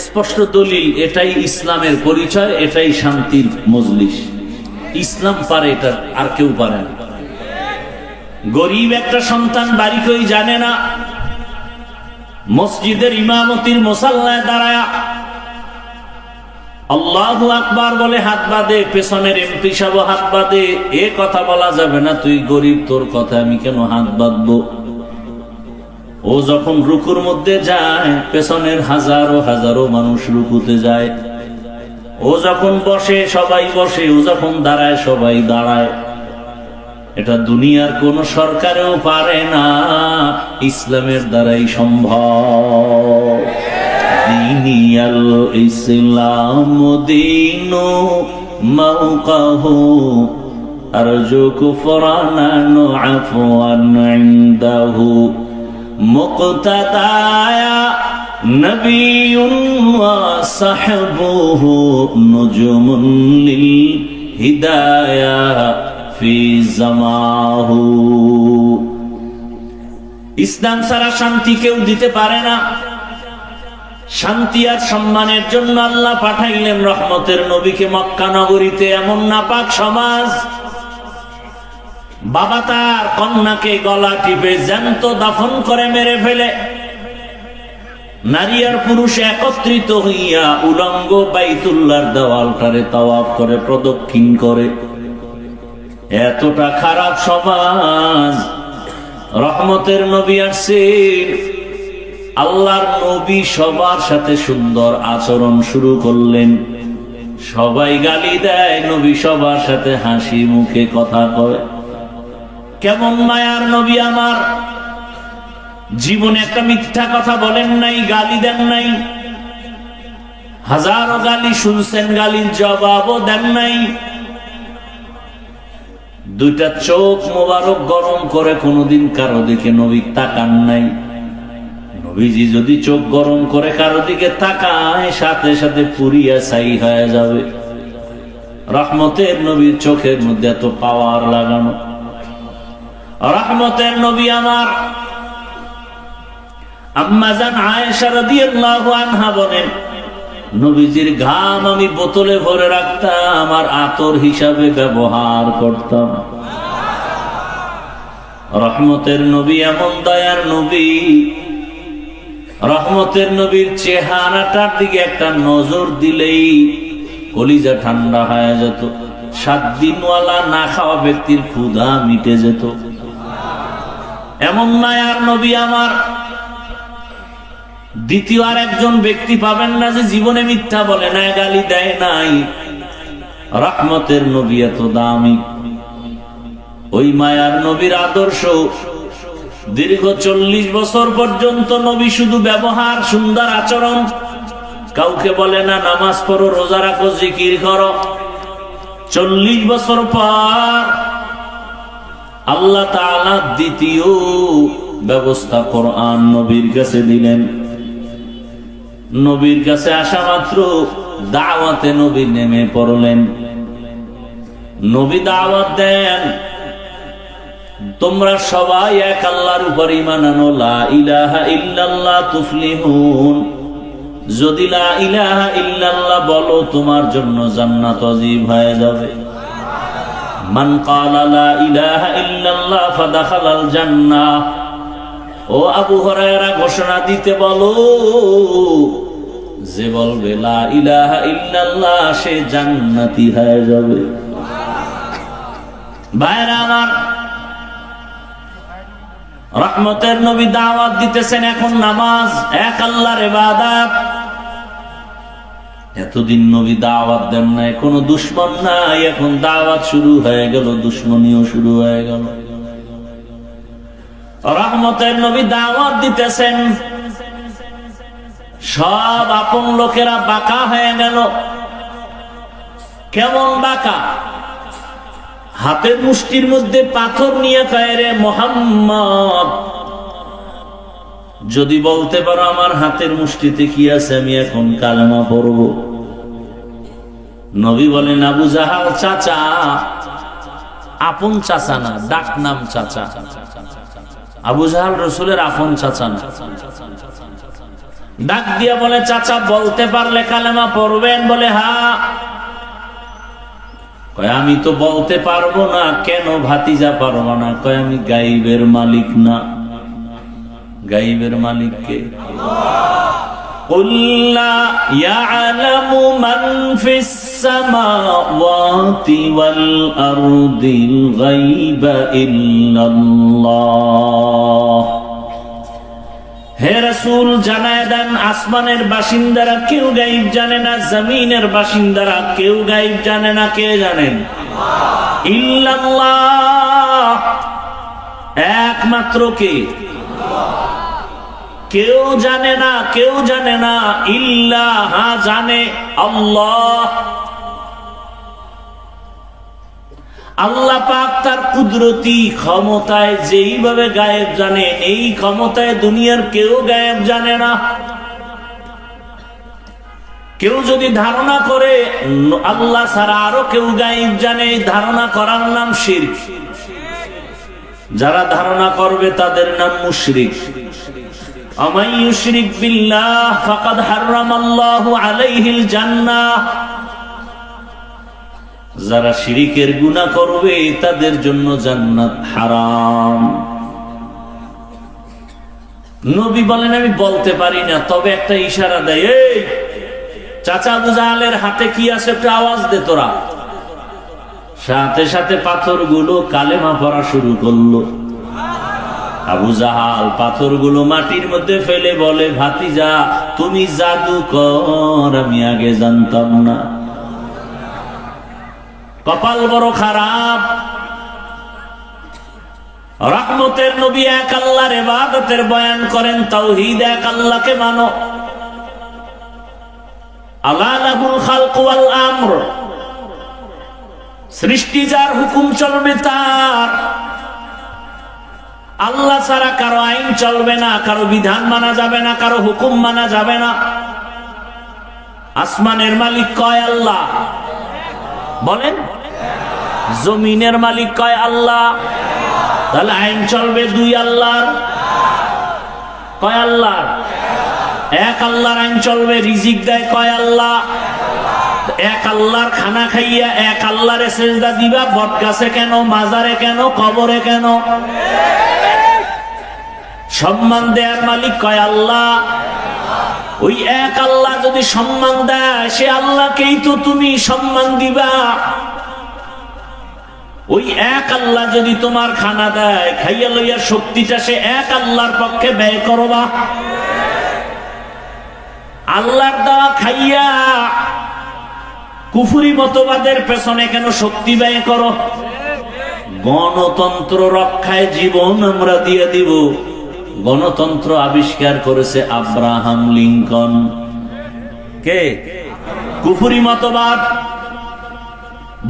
স্পষ্ট দলিল, এটাই ইসলামের পরিচয়, এটাই শান্তির মজলিস। ইসলাম পারে, এটা আর কেউ পারে না। গরিব একটা সন্তান বাড়ি কই জানে না, মসজিদের ইমামতির মুসাল্লায় দাঁড়ায় আল্লাহু আকবার বলে হাত বাঁধে, পেছনের এমপি সাহেব হাত বাঁধে। এ কথা বলা যাবে না, তুই গরিব, তোর কথা আমি কেন হাত বাঁধবো? ও যখন রুকুর মধ্যে যায়, পেছনের হাজারো হাজারো মানুষ রুকুতে যায়। ও যখন বসে সবাই বসে, ও যখন দাঁড়ায় সবাই দাঁড়ায়। এটা দুনিয়ার কোন সরকারেও পারে না, ইসলামের দ্বারাই সম্ভব। দিনিয়াল ইসলাম দীনু মাওকাহু আরজু কুফরানান আফওয়ান ইনদাহু মুক্তাদায়া নবিয়ুন ওয়া সাহবুহু নুজুমুন লিল হিদায়া ফি জামাহু। ইসলাম ছাড়া শান্তি কেউ দিতে পারে না। শান্তি আর সম্মানের জন্য আল্লাহ পাঠাইলেন রহমতের নবীকে মক্কা নগরীতে। এমন নাপাক সমাজ, বাবা তার কন্যাকে গলা টিপে জ্যান্ত দাফন করে মেরে ফেলে, নারী আর পুরুষ একত্রিত হইয়া উলঙ্গ বাইতুল্লাহর দেওয়ালটারে তাওয়াফ করে, প্রদক্ষিণ করে। এতটা খারাপ সমাজ। রহমতের নবী আসছেন, আল্লাহর নবী সবার সাথে সুন্দর আচরণ শুরু করলেন। সবাই গালি দেয়, নবী সবার সাথে হাসি মুখে কথা কয়। কেমন মায়ার নবী আমার, জীবনে একটা মিথ্যা কথা বলেন নাই, গালি দেন নাই। হাজারো গালি শুনছেন, গালির জবাবও দেন নাই। দুইটা চোখ মোবারক গরম করে কোনোদিন কারো দিকে নবী তাকান নাই। নবীজি যদি চোখ গরম করে কারো দিকে তাকায়, সাথে সাথে পুরিয়া ছাই হয়ে যাবে। রহমতের নবীর চোখের মধ্যে এত পাওয়ার লাগানো। রহমতের নবী আমার আম্মা জান আয়েশা রাদিয়াল্লাহু আনহা বলেন, নবীজির ঘাম আমি বোতলে ভরে রাখতাম আর আতর হিসাবে ব্যবহার করতাম। রহমতের নবী এমন দয়ার নবী, রহমতের নবীর চেহারাটার দিকে একটা নজর দিলেই কলিজা ঠান্ডা হয়ে যেত। 7 দিনওয়ালা না খাওয়া ব্যক্তির ক্ষুধা মিটে যেত। এমন মায়ার নবী আমার। দ্বিতীয় আর একজন ব্যক্তি পাবেন না যে জীবনে মিথ্যা বলে না, গালি দেয় নাই। রহমতের নবী এত দামি। ওই মায়ার নবীর আদর্শ দীর্ঘ 40 বছর পর্যন্ত নবী শুধু ব্যবহার, সুন্দর আচরণ। কাউকে বলে না নামাজ পড়ো, রোজা রাখো, জিকির করো। 40 বছর পর আল্লাহ তাআলা দ্বিতীয় ব্যবস্থা কোরআন নবীর কাছে দিলেন। নবীর কাছে আসা মাত্র দাওয়াতে নবী নেমে পড়লেন। নবী দাওয়াত দেন, তোমরা সবাই এক আল্লাহর উপর ঈমান আনো, লা ইলাহা ইল্লাল্লাহ তুফলিহুন। যদি লা ইলাহা ইল্লাল্লাহ বলো, তোমার জন্য জান্নাত ওয়াজিব হয়ে যাবে। মান ক্বালা লা ইলাহা ইল্লাল্লাহ ফাদাখালাল জান্নাহ। ও আবু হুরায়রা ঘোষণা দিতে বলো, যে বলবে লা ইলাহা ইল্লাল্লাহ সে জান্নাতি হয়ে যাবে। ভাইরা আমার, রহমতের নবী দাওয়াত দিতেছেন, এখন নামাজ, এক আল্লাহর ইবাদত। এতদিন নবী দাওয়াত দেন নাই, কোনো দুশমন নাই। এখন দাওয়াত শুরু হয়ে গেল, দুশমনিও শুরু হয়ে গেল। রহমতের নবী দাওয়াত দিতেছেন, সব আপন লোকেরা বাঁকা হয়ে গেল। কেমন বাঁকা? হাতের মুষ্টির মধ্যে পাথর নিয়ে কয়, রে মুহাম্মদ, যদি বলতে পারো আমার হাতের মুষ্টিতে কি আছে, আমি এখন কালেমা পড়ব। নবী বলেন, আবু জাহাল চাচা, আপন চাচা না, ডাক নাম চাচা। আবু জাহাল রাসূলের আপন চাচা না। ডাক দিয়া বলে, চাচা বলতে পারলে কালেমা পড়বেন? বলে হ্যাঁ। কয় আমি তো বলতে পারবো না। কেন ভাতিজা পারবো না? কয় আমি গাইবের মালিক না। গাইবের মালিক কে? قُلْ لَا يَعْلَمُ مَنْ فِي السَّمَاوَاتِ وَالْأَرْضِ الْغَيْبَ إِلَّا اللَّهُ। হে রাসূল, জানায় দেন, আসমানের বাসিন্দারা কেউ গায়েব জানে না, জমিনের বাসিন্দারা কেউ গায়েব জানে না। কে জানেন? ইল্লাল্লাহ, একমাত্র কে? কেউ জানে না, কেউ জানে না। ইল্লাহ, হ্যাঁ জানে আল্লাহ। আল্লাহ পাক তার কুদরতি ক্ষমতায় যেইভাবে গায়েব জানে, এই ক্ষমতায় দুনিয়ার কেউ গায়েব জানে না। কেউ যদি ধারণা করে আল্লাহ ছাড়া আরো কেউ গায়েব জানে, ধারণা করার নাম শিরক। যারা ধারণা করবে তাদের নাম মুশরিক। আমান ইউশরিক বিল্লাহ ফাকাদ হারামাল্লাহু আলাইহিল জান্নাহ। যারা শিরিকের গুনাহ করবে তাদের জন্য জান্নাত হারাম। নবী বলেন আমি বলতে পারি না, তবে একটা ইশারা দেয়, এই চাচা আবু জাহালের হাতে কি আছে একটু আওয়াজ দে তোরা। সাথে সাথে পাথরগুলো কালেমা পড়া শুরু করলো। আবু জাহাল পাথরগুলো মাটির মধ্যে ফেলে বলে, ভাতিজা তুমি জাদুকর, আমি আগে জানতাম না। কপাল বড় খারাপ। রহমতের নবী এক আল্লাহর ইবাদতের বয়ান করেন, তাওহীদ, এক আল্লাহকে মানো। আলা লাহুল খালকু ওয়াল আমর, সৃষ্টি যার, হুকুম চলবে তার। আল্লাহ ছাড়া কারো আইন চলবে না, কারো বিধান মানা যাবে না, কারো হুকুম মানা যাবে না। আসমানের মালিক কয় আল্লাহ, বলেন। জমিনের মালিক কয় আল্লাহ, তাহলে আইন চলবে দুই আল্লাহর, কয় আল্লাহর? এক আল্লাহর আইন চলবে। রিজিক দেয় কয় আল্লাহ? এক আল্লাহর খানা খাইয়া এক আল্লাহরে সেজদা দিবা, বটগাছে কেন, মাজারে কেন, কবরে কেন? সম্মান দেয়ার মালিক কয় আল্লাহ। ওই এক আল্লাহ যদি সম্মান দেয়, সে আল্লাহকেই তো তুমি সম্মান দিবা। ওই এক আল্লাহ যদি তোমার খানা দেয়, খাইয়া লইয়ার শক্তিটা সে এক আল্লাহর পক্ষে ব্যয় করবা। আল্লাহর দেওয়া খাইয়া কুফরি মতবাদের পেছনে কেন শক্তি ব্যয় করো? গণতন্ত্র রক্ষায় জীবন আমরা দিয়ে দিব। গণতন্ত্র আবিষ্কার করেছে আব্রাহাম লিঙ্কন। কে? কুফরি মতবাদ।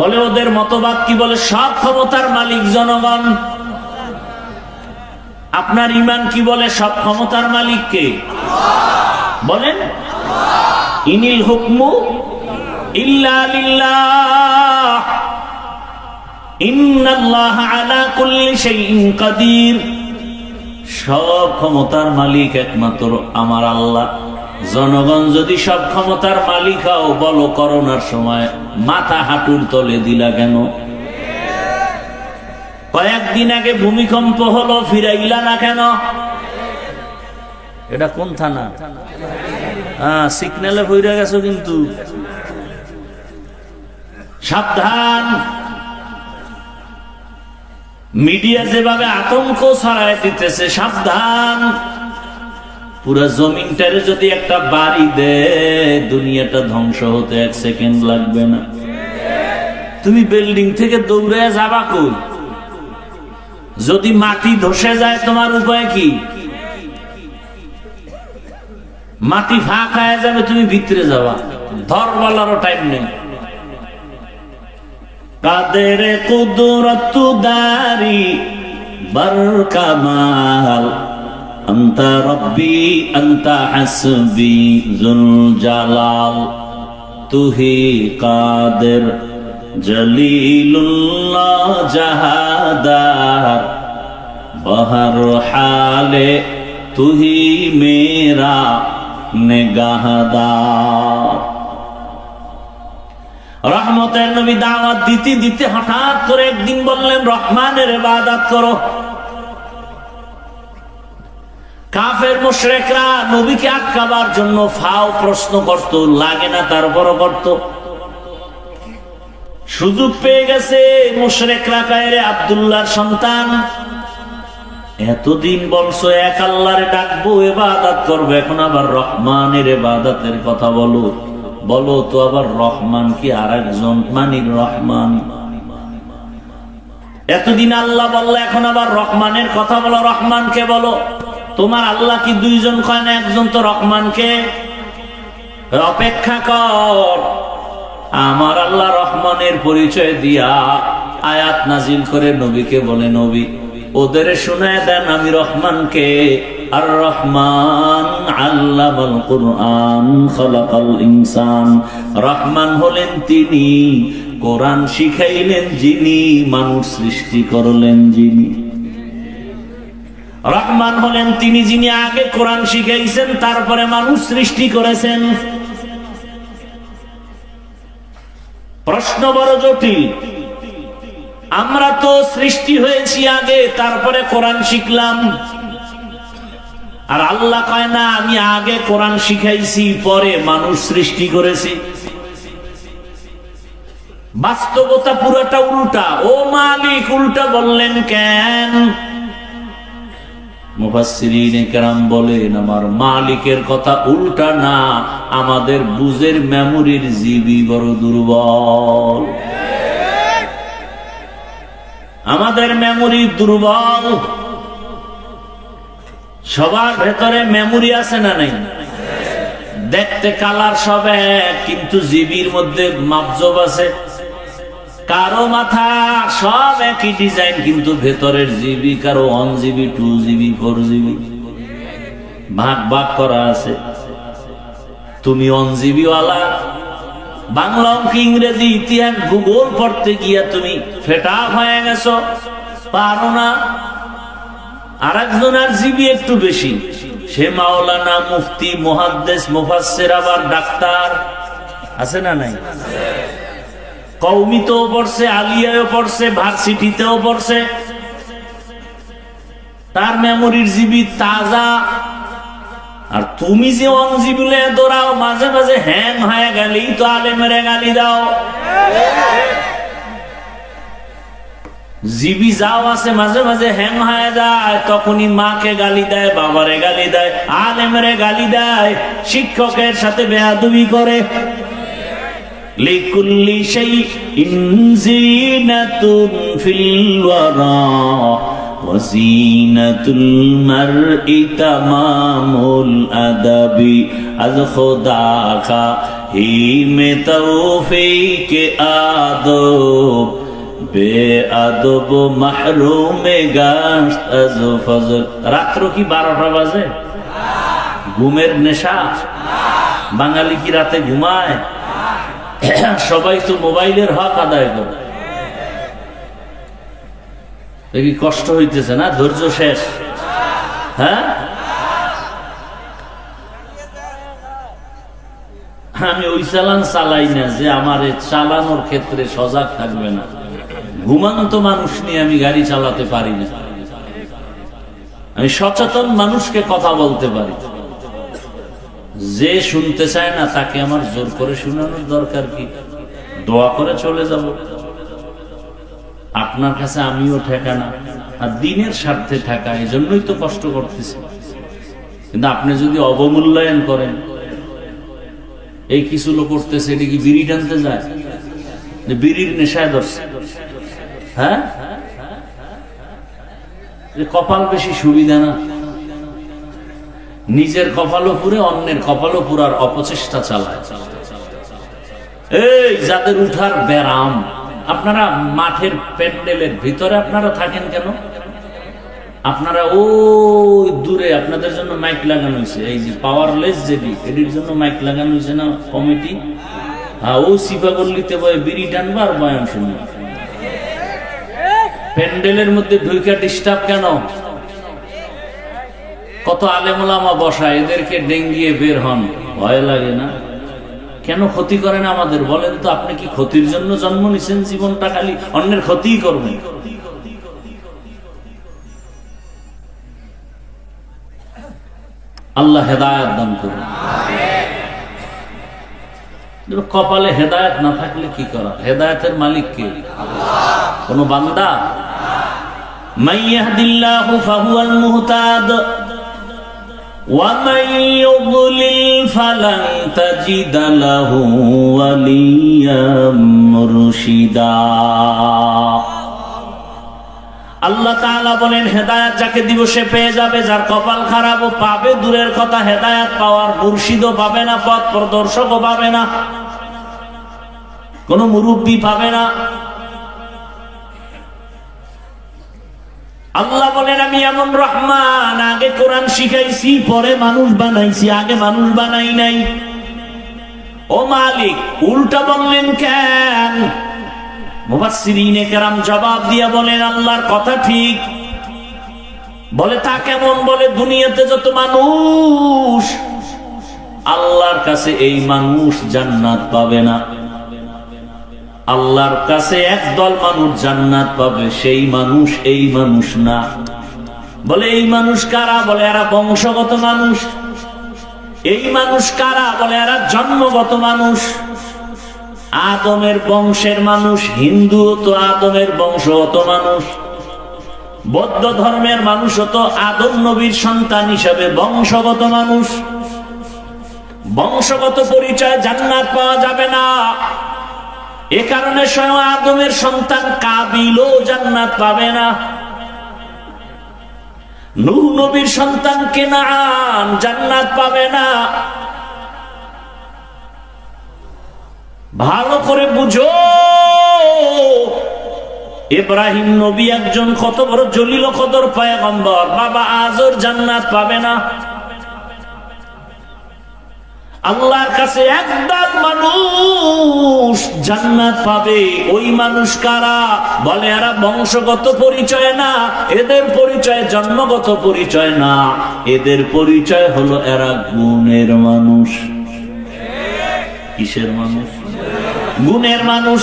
বলে ওদের মতবাদ কি বলে? সব ক্ষমতার মালিক জনগণ। আপনার ঈমান কি বলে? সব ক্ষমতার মালিক কে? বলেন। ইনিল হুকমু ইল্লা লিল্লাহ, ইন্নাল্লাহা আলা কুল্লি শাইইন কাদির। সব ক্ষমতার মালিক একমাত্র আমার আল্লাহ। জনগণ যদি সব ক্ষমতার মালিক হও, বলো করোনার সময় মাথা হাঁটুর তলে দিলা কেন? কয়েকদিন আগে ভূমিকম্প হলো, ফিরাইলা না কেন? এটা কোন থানা? সিগন্যালে বইরা গেছো কিন্তু। সাবধান। মিডিয়া যেভাবে আতঙ্ক ছড়ায় দিতেছে, সাবধান। পুরা জমিনটারে যদি একটা বাড়ি দেয়, দুনিয়াটা ধ্বংস হতে 1 সেকেন্ড লাগবে না। তুমি বিল্ডিং থেকে দৌড়ে যাবা কই? যদি মাটি ধসে যায়, তোমার উপায় কি? মাটি ফাঁক হয়ে যাবে, তুমি ভিতরে যাবা, ধরবালারও টাইম নেই। কাদের কুদরত দারি বরকামাল, আনতা রব্বি আনতা হাসবি যুল জালাল, তুহি কাদের জলিলুল্লাহ জাহাদার, বহর হালে তুহি মেরা নেগাহদার। রহমতের নবী দাওয়াত দিতে দিতে হঠাৎ করে একদিন বললেন, রহমানের ইবাদত করো। কাফের মুশরিকরা নবীকে আটকাবার জন্য ফাও প্রশ্ন করত, লাগে না তারপরও করত। সুযোগ পেয়ে গেছে মুশরিকরা, কায়রে আব্দুল্লাহর সন্তান, এতদিন বলছো এক আল্লাহরে ডাকবো, ইবাদত করবো, এখন আবার রহমানের ইবাদতের কথা বলো। বলো তো আবার রহমান কি আর একজন? মানির রহমান। এতদিন আল্লাহ বললো, এখন আবার রহমানের কথা বলো, রহমানকে বলো। তোমার আল্লাহ কি দুইজন কয় না, একজন তো রহমানকে। অপেক্ষা কর, আমার আল্লাহ রহমানের পরিচয় দিয়া আয়াত নাজিল করে নবীকে বলে, নবী ওদের শুনায় দেন আমি রহমানকে। আর রহমান আল্লামাল কুরআন খালাকাল ইনসান। রহমান হলেন তিনি, কোরআন শিখাইলেন যিনি, মানুষ সৃষ্টি করলেন যিনি। রহমান হলেন তিনি যিনি আগে কোরআন শিখাইছেন, তারপরে মানুষ সৃষ্টি করেছেন। প্রশ্ন বড় জটিল। আমরা তো সৃষ্টি হয়েছি আগে, তারপরে কোরআন শিখলাম। আর আল্লাহ কয় না আমি আগে কোরআন শিখাইছি পরে মানুষ সৃষ্টি করেছি। বাস্তবতা পুরোটা উল্টা। ও মালিক উল্টা বললেন কেন? মুফাসসিরিনে কেরাম বলেন আমার মালিকের কথা উল্টা না, আমাদের বুঝের মেমোরির জিবি বড় দুর্বল। আমাদের মেমোরি দুর্বল। সবার ভেতরে মেমোরি আছে না নাই? দেখতে কালার সব এক, কিন্তু জিবির মধ্যে মাপজব আছে। কারো মাথা সব একই ডিজাইন, কিন্তু ভেতরের জিবি কারো 1 জিবি 2 জিবি 4 জিবি ভাগ ভাগ করা আছে। তুমি 1 জিবি ওয়ালা বাংলা অঙ্ক ইংরেজি ইতিহাস ভূগোল পড়তে গিয়া তুমি ফেটা হয়ে গেছো, পারো না। আর একজনের জিবি একটু বেশি, সে মাওলানা মুফতি মুহাদ্দিস মুফাসসির আবার ডাক্তার আছে না নাই? কওমিতেও পড়ছে, আলিয়ায়ও পড়ছে, ভার্সিটিতেও পড়ছে। তার মেমোরির জিবি তাজা। আর তুমি যে 1 জিবি দৌড়াও, মাঝে মাঝে হ্যাং হয়ে গেলেই তো আলেমেরে গালি দাও। জিবি যাও আছে মাঝে মাঝে হ্যাং হয়ে যায়, তখনই মাকে গালি দেয়, বাবারে গালি দেয়, আলেমেরে গালি দেয়, শিক্ষকের সাথে বেয়াদবি করে। লিকুল্লি শাইইন জিনাতুন ফিল ওয়ারা ওয়া জিনাতুল মারই তামামুল আদাবি আজ খোদা কা হি মে তৌফিক আদব বেআদব মাহরুমে গাশত আজ ফজর। রাত্র কি 12টা বাজে? ঘুমের নেশা? বাঙালি কি রাতে ঘুমায়? সবাই তো মোবাইলের হক আদায় করে। দেখি কষ্ট হইতেছে না? ধৈর্য শেষ? হ্যাঁ, আমি ওই চালান চালাই না যে আমার চালানোর ক্ষেত্রে সজাগ থাকবে না। ঘুমান্ত মানুষ নিয়ে আমি গাড়ি চালাতে পারি না। আমি সচেতন মানুষকে কথা বলতে পারি। যে শুনতে চায় না তাকে আমার জোর করে শোনানোর দরকার কি? দোয়া করে চলে যাব। আপনার কাছে আমিও ঠেকানা, আর দিনের স্বার্থে ঠেকা, এই জন্যই তো কষ্ট করতেছি। কিন্তু আপনি যদি অবমূল্যায়ন করেন, এই কিছু লোক করতেছে, এটা কি বিড়ি টানতে যায়? বিড়ির নেশায় ধরছে। হ্যাঁ, কপাল বেশি সুবিধা না? নিজের কপালও পুরে, অন্যের কপালও পুরার অপচেষ্টা চালায়। এই যাদের উঠার ব্যারাম, আপনারা মাঠের প্যান্ডেলের ভিতরে আপনারা থাকেন কেন? আপনারা ওই দূরে আপনাদের জন্য মাইক লাগানো হয়েছে, এই যে পাওয়ারলেস যেটি, এটির জন্য মাইক লাগানো হয়েছে না কমিটি? হ্যাঁ, ও সিপাগল্লিতে বয়ে বিড়ি টানবা আর বয়ান শুনবে। প্যান্ডেলের মধ্যে ঢুকে ডিস্টার্ব কেন? কত আলেম ওলামা বসা, এদেরকে ডেঙ্গিয়ে বের হন, ভয় লাগে না? কেন ক্ষতি করেন আমাদের? বলেন তো, আপনি কি ক্ষতির জন্য জন্ম নিছেন? জীবনটা খালি অন্যের ক্ষতিই করবেন। আল্লাহ হেদায়েত দান করুন। কপালে হেদায়েত না থাকলে কি করা? হেদায়েতের মালিক কে? কোন বান্দা? মান ইয়াহদিল্লাহু ফাহুয়াল মুহতাদ ওয়া মান ইউদ্লিল ফালান তাজিদ লাহু ওয়ালিয়াম মুরশিদা। আল্লাহ তাআলা বলেন, হেদায়েত যাকে দিব সে পেয়ে যাবে, যার কপাল খারাপ ও পাবে দূরের কথা, হেদায়েত পাওয়ার মুর্শিদও পাবে না, পথ প্রদর্শকও পাবে না, কোন মুরব্বী পাবে না। আল্লাহ বলেন, আমি এমন রহমান, আগে কোরআন শিখাইছি পরে মানুষ বানাইছি, আগে মানুষ বানাই নাই। ও মালিক উল্টা বললেন কেন? মুফাসসিরিনে কেরাম জবাব দিয়া বলেন, আল্লাহর কথা ঠিক। বলে তা কেমন? বলে দুনিয়াতে যত মানুষ, আল্লাহর কাছে এই মানুষ জান্নাত পাবে না। আল্লাহর কাছে একদল মানুষ জান্নাত পাবে, সেই মানুষ এই মানুষ না। বলে এই মানুষ কারা? বলে এরা বংশগত মানুষ। এই মানুষ কারা? বলে এরা জন্মগত মানুষ, আদমের বংশের মানুষ। হিন্দুও তো আদমের বংশগত মানুষ, বৌদ্ধ ধর্মের মানুষও তো আদম নবীর সন্তান হিসাবে বংশগত মানুষ। বংশগত পরিচয় জান্নাত পাওয়া যাবে না। এ কারণে স্বয়ং আদমের সন্তান কাবিলও জান্নাত পাবে না। নূহ নবীর সন্তান কেনান জান্নাত পাবে না। ভালো করে বুঝো, ইব্রাহিম নবী একজন কত বড় জলিল কদর পয়গম্বর, বাবা আজর জান্নাত পাবে না। আল্লাহর কাছে একদল মানুষ জান্নাত পাবে। ওই মানুষ কারা? বলে এরা বংশগত পরিচয় না, এদের পরিচয় জন্মগত পরিচয় না, এদের পরিচয় হলো এরা গুণের মানুষ। কিসের মানুষ? গুণের মানুষ।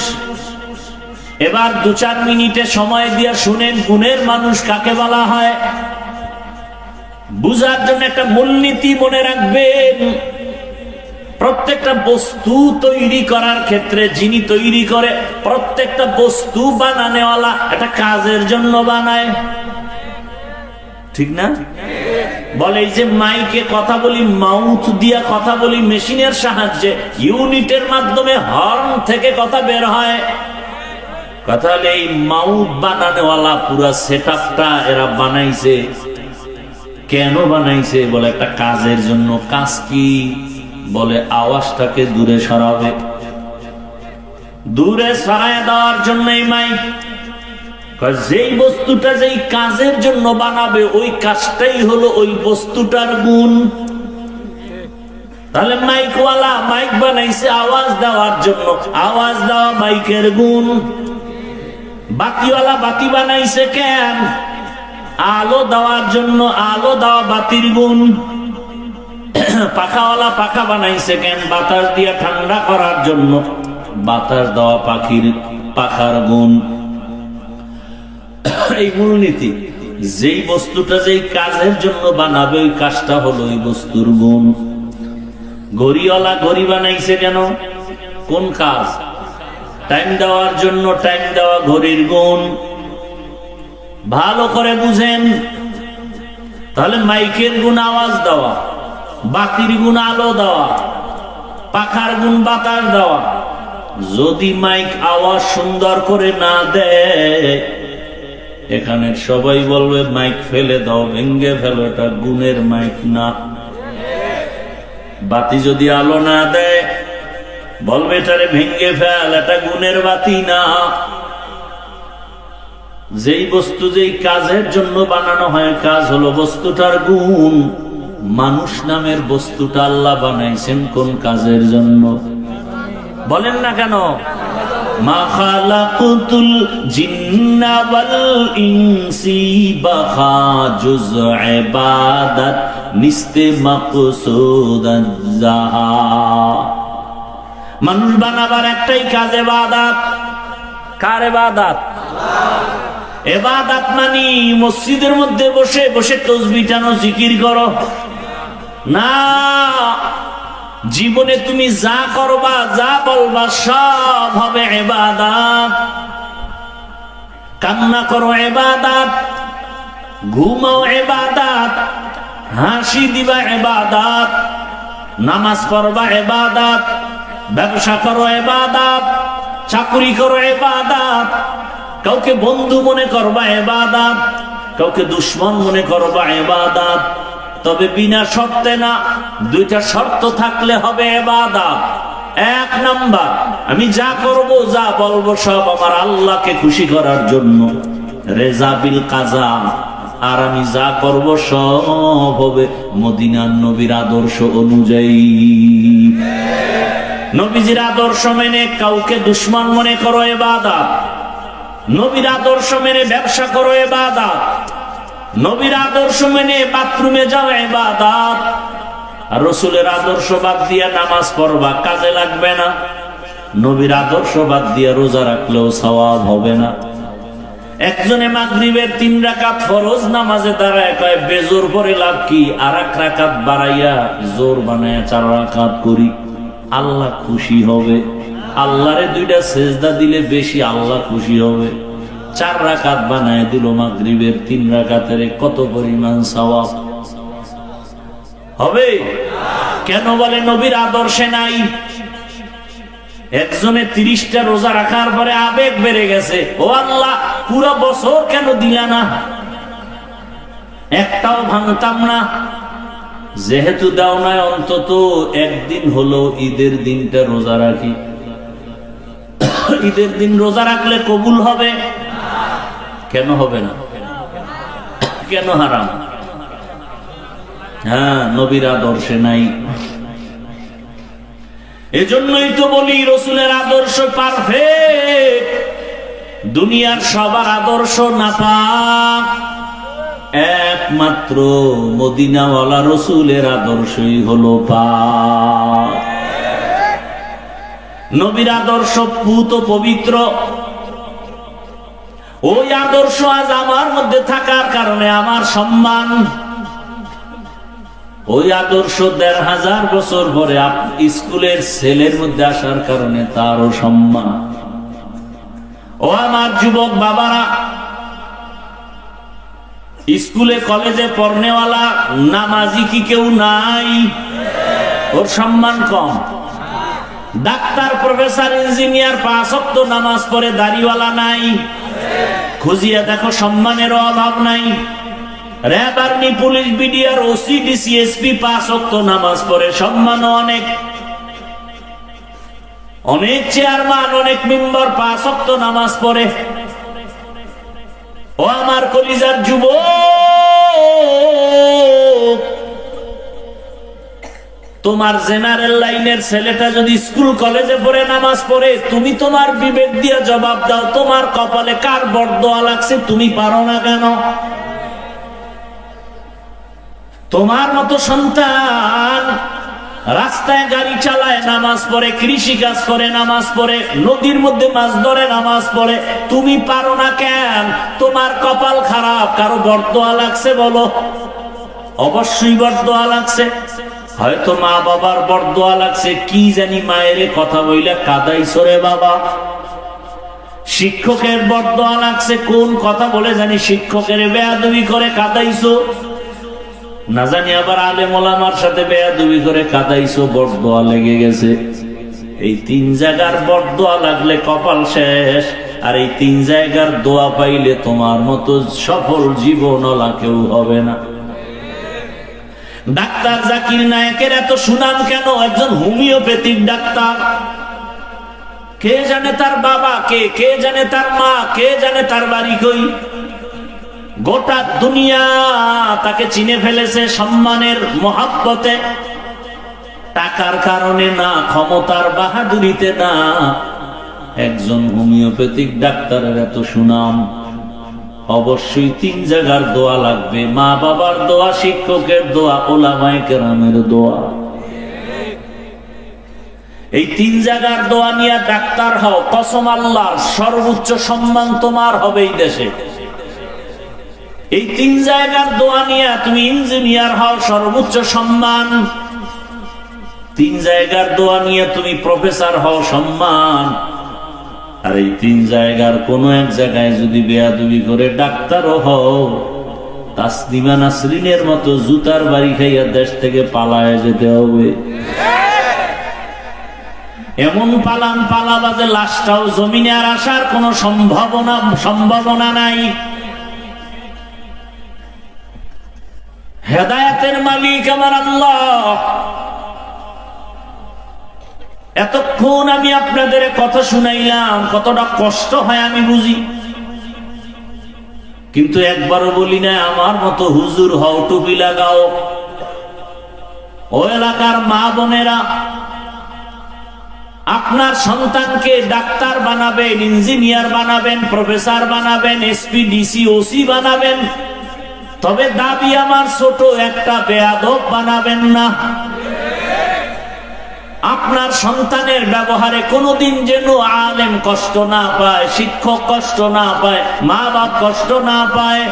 এবার 2-4 মিনিটে সময় দিয়ে শুনেন গুণের মানুষ কাকে বলা হয়। বুঝার জন্য একটা মূলনীতি মনে রাখবেন। প্রত্যেকটা বস্তু তৈরি করার ক্ষেত্রে যিনি তৈরি করে, প্রত্যেকটা বস্তু বানানেওয়ালা একটা কাজের জন্য বানায়, ঠিক না? বলে এই যে মাইকে কথা বলি, মাউথ দিয়া কথা বলি, মেশিনের সাহায্যে, ইউনিটের মাধ্যমে হর্ন থেকে কথা বের হয়। কথা হলে এই মাউথ বানানেওয়ালা পুরা সেটআপটা এরা বানাইছে। কেন বানাইছে? বলে একটা কাজের জন্য। কাজ কি? বলে আওয়াজটাকে দূরে সরাবে, দূরে সরায় দেওয়ার জন্য এই মাইক। যেই বস্তুটা যেই কাজের জন্য বানাবে, ওই কাজটাই হলো ওই বস্তুটার গুণ। তাহলে মাইকওয়ালা মাইক বানাইছে আওয়াজ দেওয়ার জন্য, আওয়াজ দেওয়া মাইকের গুণ। বাতিওয়ালা বাতি বানাইছে কেন? আলো দেওয়ার জন্য, আলো দেওয়া বাতির গুণ। পাখাওয়ালা পাখা বানাইছে কেন? বাতাস দিয়ে ঠান্ডা করার জন্য, বাতাস দেওয়া পাখির পাখার গুণ। এই মূলনীতি। যেই বস্তুটা যেই কাজের জন্য বানাবে, ওই কাজটা হলো ওই বস্তুর গুণ। ঘড়িওয়ালা ঘড়ি বানাইছে কেন? কোন কাজ? টাইম দেওয়ার জন্য, টাইম দেওয়া ঘড়ির গুণ। ভালো করে বুঝেন। তাহলে মাইকের গুণ আওয়াজ দেওয়া, বাতির গুণ আলো দেওয়া, পাখার গুণ বাতাস দেওয়া। যদি মাইক আওয়াজ সুন্দর করে না দেয়, এখানে সবাই বলবে মাইক ফেলে দাও, ভেঙ্গে ফেলো, এটা গুণের মাইক না। বাতি যদি আলো না দেয়, বলবে এটারে ভেঙ্গে ফেল, এটা গুণের বাতি না। যেই বস্তু যেই কাজের জন্য বানানো হয়, কাজ হলো বস্তুটার গুণ। মানুষ নামের বস্তুটা আল্লাহ বানাইছেন কোন কাজের জন্য? বলেন না কেন? মা খালাকুতুল জিন্না ওয়াল ইনসি বাখা জুজ ইবাদাত নিস্তে মাকসুদাত জাহা। মানুষ বানাবার একটাই কাজ, ইবাদত। কার ইবাদত? ইবাদত মানে মসজিদের মধ্যে বসে বসে তাসবিহ টানো, জিকির করো না। জীবনে তুমি যা করবা, যা বলবা, সব হবে ইবাদত। কান্না করো ইবাদত, ঘুমাও ইবাদত, হাসি দিবা ইবাদত, নামাজ পড়বা ইবাদত, ব্যবসা করো ইবাদত, চাকরি করো ইবাদত, কাউকে বন্ধু মনে করবা ইবাদত, কাউকে দুশ্মন মনে করবা ইবাদত। তবে বিনা শর্তে না, দুইটা শর্ত থাকলে হবে ইবাদত। 1 নাম্বার, আমি যা করব, যা বলবো, সব আমার আল্লাহকে খুশি করার জন্য, রেজা বিল কাজা। আর আমি যা করব সব হবে মদিনার নবীর আদর্শ অনুযায়ী। নবীজির আদর্শ মেনে কাউকে দুশ্মন মনে করো ইবাদত, নবীর আদর্শ মেনে ব্যবসা করো ইবাদত, নবীর আদর্শ মেনে বাথরুমে যাও ইবাদত। আর রাসূলের আদর্শ বাদ দিয়া নামাজ পড়বা, কাজে লাগবে না। নবীর আদর্শ বাদ দিয়া রোজা রাখলেও সওয়াব হবে না। একজনে মাগরিবের 3 রাকাত ফরজ নামাজে দাঁড়ায় কয় বেজোর পরে লাভ কি, আর 1 রাকাত বাড়াইয়া জোর বানায় 4 রাকাত করি, আল্লাহ খুশি হবে। আল্লাহরে 2টা সেজদা দিলে বেশি আল্লাহ খুশি হবে। 4 রাকাত বানায় দিল মাগরিবের 3 রাকাতের, কত পরিমাণ সওয়াব হবে? কেন বলে নবীর আদর্শে নাই। একজনে 30টা রোজা রাখার পরে আবেগ বেড়ে গেছে, ও আল্লাহ পুরো বছর কেন দিলা না, একটাও ভাঙতাম না। যেহেতু দাও নাই, অন্তত একদিন হলো ঈদের দিনটা রোজা রাখি। ঈদের দিন রোজা রাখলে কবুল হবে? কেন হবে না? কেন হারাম? হ্যাঁ, নবীর আদর্শে নাই। এজন্যই তো বলি রসুলের আদর্শ পারফেক্ট, দুনিয়ার সবার আদর্শ নাপাক, একমাত্র মদিনাওয়ালা রসুলের আদর্শই হলো পাক। নবীর আদর্শ পুত পবিত্র। ওই আদর্শ আজ আমার মধ্যে থাকার কারণে আমার সম্মান। ওই আদর্শ 1500 বছর পরে স্কুলের ছেলের মধ্যে আসার কারণে তারও সম্মান। ও আমার যুবক বাবারা, স্কুলে কলেজে পড়নেওয়ালা নামাজি কি কেউ নাই? ওর সম্মান কম। ডাক্তার, প্রফেসর, ইঞ্জিনিয়ার 5 ওয়াক্ত নামাজ পড়ে দাড়িওয়ালা নাই? খুঁজিয়া দেখো, সম্মানেরও অভাব নাই। RAB, army, police, BDR, OC, DC, SP 5 ওয়াক্ত নামাজ পড়ে, সম্মানও অনেক। অনেক চেয়ারম্যান, অনেক মেম্বার 5 ওয়াক্ত নামাজ পড়ে। ও আমার কলিজার যুবক, তোমার জেনারেল লাইনের ছেলেটা যদি স্কুল কলেজে পড়ে নামাজ পড়ে, তুমি তোমার বিবেক দিয়ে জবাব দাও, তোমার কপালে কার বরদোয়া লাগছে? তুমি পারো না কেন? তোমার মতো সন্তান রাস্তায় গাড়ি চালায় নামাজ পড়ে, কৃষি কাজ করে নামাজ পড়ে, নদীর মধ্যে মাছ ধরে নামাজ পড়ে, তুমি পারো না কেন? তোমার কপাল খারাপ। কারো বরদোয়া লাগছে বলো? অবশ্যই বরদোয়া লাগছে। হয়তো মা বাবার বরদোয়া লাগছে, কি জানি মায়ের কথা বইলা কাদাইছো রে বাবা। শিক্ষকের বরদোয়া লাগছে, কোন কথা বলে জানি শিক্ষকের বেয়াদবি করে কাদাইছো, না জানি আবার আলেম ওলামার সাথে বেয়াদবি করে কাদাইছো, বরদোয়া লেগে গেছে। এই 3 জায়গার বরদোয়া লাগলে কপাল শেষ। আর এই 3 জায়গার দোয়া পাইলে তোমার মতো সফল জীবনওয়ালা কেউ হবে না। ডাক্তার জাকির নায়েকের এত সুনাম কেন? একজন হোমিওপ্যাথিক ডাক্তার। কে জানে তার বাবা কে, কে জানে তার মা, কে জানে তার বাড়ি কই। গোটা দুনিয়া তাকে চিনে ফেলেছে সম্মানের মহাব্বতে, টাকার কারণে না, ক্ষমতার বাহাদুরিতে না। একজন হোমিওপ্যাথিক ডাক্তারের এত সুনাম, অবশ্যই 3 জায়গার দোয়া লাগবে। মা বাবার দোয়া, শিক্ষকের দোয়া, ওলামায়ে কেরামের দোয়া। এই 3 জায়গার দোয়া নিয়ে ডাক্তার হও, কসম আল্লাহর, সর্বোচ্চ সম্মান তোমার হবে এই দেশে। এই 3 জায়গার দোয়া নিয়ে তুমি ইঞ্জিনিয়ার হও, সর্বোচ্চ সম্মান। 3 জায়গার দোয়া নিয়ে তুমি প্রফেসর হও, সম্মান। আর এই 3 জায়গার কোন এক জায়গায় যদি বেয়াদবি করে ডাক্তারও হও, তাসলিমা নাসরিনের মতো জুতার বাড়ি খাইয়া দেশ থেকে পালায় যেতে হবে। এমন পালান পালাবা যে লাশটাও জমিনে আর আসার কোন সম্ভাবনা নাই। হেদায়েতের মালিক আমার আল্লাহ। এতক্ষণ আমি আপনাদের কথা শুনাইলাম, কতটা কষ্ট হয় আমি বুঝি, কিন্তু একবারও বলি না আমার মতো হুজুর হও, টুপি লাগাও। ও এলাকার মা বোনেরা, আপনার সন্তানকে ডাক্তার বানাবেন, ইঞ্জিনিয়ার বানাবেন, প্রফেসর বানাবেন, এসপি, ডিসি, ওসি বানাবেন, তবে দাবি আমার ছোট, একটা বেয়াদব বানাবেন না। আপনার সন্তানের ব্যবহারে কোনোদিন যেন আলেম কষ্ট না পায়, শিক্ষক কষ্ট না পায়, মা বাপ কষ্ট না পায়।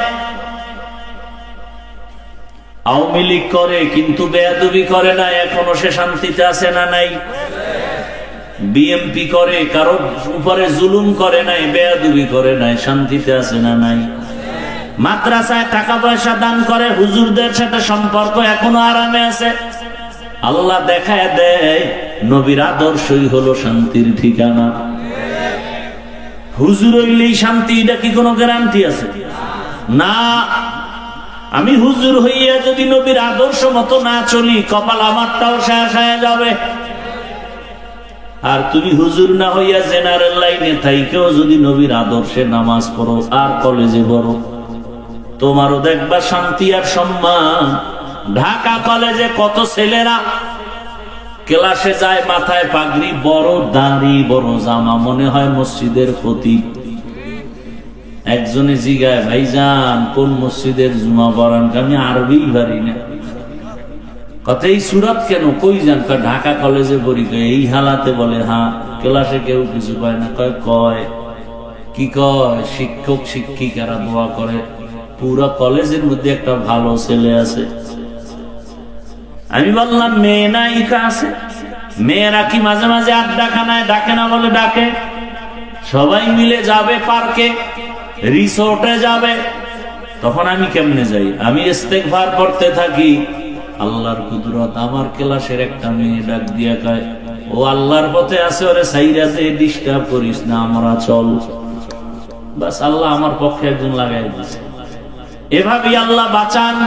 আওয়ামী লীগ করে কিন্তু বেয়াদবি করে না, এখনো সে শান্তিতে আছে না নাই? বিএমপি করে, কারোর উপরে জুলুম করে নাই, বেয়াদবি করে নাই, শান্তিতে আছে না নাই? মাদ্রাসায় টাকা পয়সা দান করে, হুজুরদের সাথে সম্পর্ক এখনো আরামে আছে। আল্লাহ দেখায় দেয় নবীর আদর্শই হলো শান্তির ঠিকানা। হুজুর হইলেই শান্তি, এটা কি কোনো গ্যারান্টি আছে? না। আমি হুজুর হইয়া যদি নবীর আদর্শ মতো না চলি, কপাল আমারটাও শেষ হয়ে যাবে। আর তুমি হুজুর না হইয়া জেনারেল লাইনে থাইকেও যদি নবীর আদর্শে নামাজ পড়ো আর কলেজে পড়ো, তোমারও দেখবা শান্তি আর সম্মান। ঢাকা কলেজে কত ছেলেরা ক্লাসে যায়, মাথায় পাগড়ি, বড় দাড়ি, বড় জামা, মনে হয় মসজিদের খতিব। একজনে জিগায়, ভাইজান কোন মসজিদের জুমা পড়ান? আমি আরবি পারি না। কথা এই সুরত কেন? কই যান? ঢাকা কলেজে পড়ি। এই হালাতে বলে হ্যাঁ। ক্লাসে কেউ কিছু কয় না। কয় কি কয়? শিক্ষক শিক্ষিকারা দোয়া করে, পুরো কলেজের মধ্যে একটা ভালো ছেলে আছে। আমি বললাম মেয়ে নায়িকা আছে? মেয়েরা কি মাঝে মাঝে আড্ডা খানায় ডাকে না? বলে ডাকে। সবাই মিলে যাবে পার্কে, রিসোর্টে যাবে। তখন আমি কেমনে যাই? আমি ইস্তেগফার পড়তে থাকি। আল্লাহর কুদরত, আমার ক্লাসের একটা মেয়ে ডাক দিয়া কয়, ও আল্লাহর পথে আছে, ওরে সাইরা দে, ডিস্টার্ব করিস না, আমরা চল। বাস, আল্লাহ আমার পক্ষে একজন লাগাই দিয়েছে। এভাবেই আল্লাহ বাঁচান।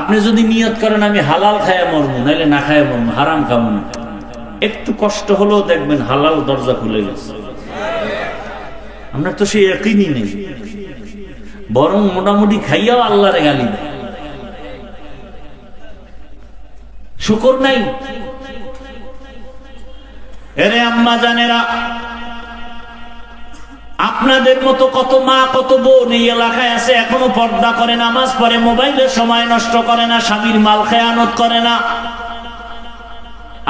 আপনি যদি নিয়ত করেন আমি হালাল খায়া মরবো, নাইলে না খায়া মরবো, হারাম খাবো না, একটু কষ্ট হলেও দেখবেন হালাল দরজা খুলে গেছে। আপনার তো সেই একই নেই, বরং মোটামুটি খাইয়াও আল্লাহরে গালি দেয়। শুকর নাই। এরে আম্মা জানেরা, আপনাদের মতো কত মা কত বোন এই এলাকায় আছে, এখনো পর্দা করে, নামাজ পড়ে, মোবাইলে সময় নষ্ট করে না, স্বামীর মাল খেয়ানত করে না।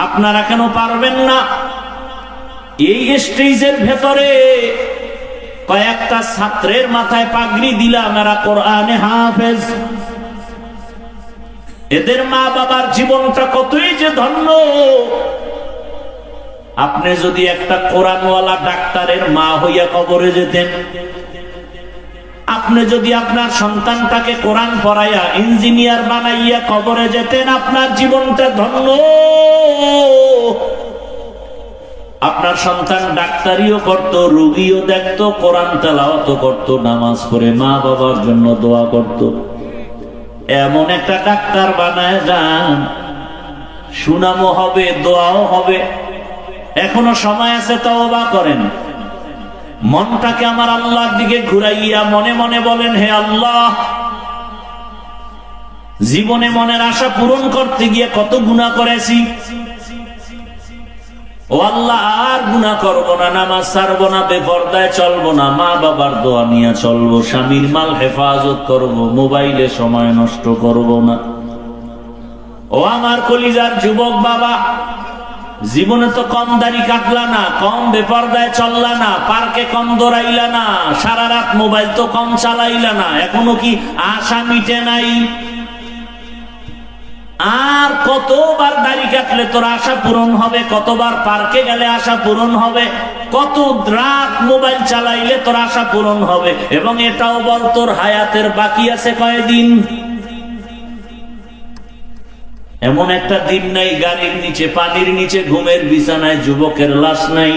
আপনারা কেন পারবেন না? এই স্টেজের ভেতরে কয়েকটা ছাত্রের মাথায় পাগড়ি দিলাম, এরা কোরআনে হাফেজ। এদের মা বাবার জীবনটা কতই যে ধন্য। আপনি যদি একটা কোরআনওয়ালা ডাক্তারের মা হইয়া কবরে যেতেন, আপনি যদি আপনার সন্তানটাকে কোরআন পড়াইয়া ইঞ্জিনিয়ার বানাইয়া কবরে যেতেন, আপনার জীবনটা ধন্য। আপনার সন্তান ডাক্তারিও করত, রোগীও দেখত, কোরআন তেলাওয়াত করত, নামাজ পড়ে মা বাবার জন্য দোয়া করত। এমন একটা ডাক্তার বানায় যান, সুনামও হবে, দোয়াও হবে। এখনো সময় আছে, তওবা করেন। মনটাকে আমার আল্লাহর দিকে ঘুরাইয়া মনে মনে বলেন, হে আল্লাহ, জীবনে মনের আশা পূরণ করতে গিয়ে কত গুনাহ করেছি। ও আল্লাহ, আর গুনাহ করবো না, নামাজ ছাড়বো না, বেপরদায় চলবো না, মা বাবার দোয়া নিয়ে চলবো, স্বামীর মাল হেফাজত করবো, মোবাইলে সময় নষ্ট করবো না। ও আমার কলিজার যুবক বাবা, জীবনে তো কম দাড়ি কাটলা না, কম বেপরদায় চললা না, পার্কে কম দৌড়াইলা না, সারা রাত মোবাইল তো কম চালাইলা না, এখনো কি আশা মিটে নাই? আর কতবার দাড়ি কাটলে তোর আশা পূরণ হবে? কতবার পার্কে গেলে আশা পূরণ হবে? কত রাত মোবাইল চালাইলে তোর আশা পূরণ হবে? এবং এটাও বল, তোর হায়াতের বাকি আছে কয়দিন? এমন একটা দিন নাই গাড়ির নিচে, পানির নিচে, ঘুমের বিছানায় যুবকের লাশ নাই।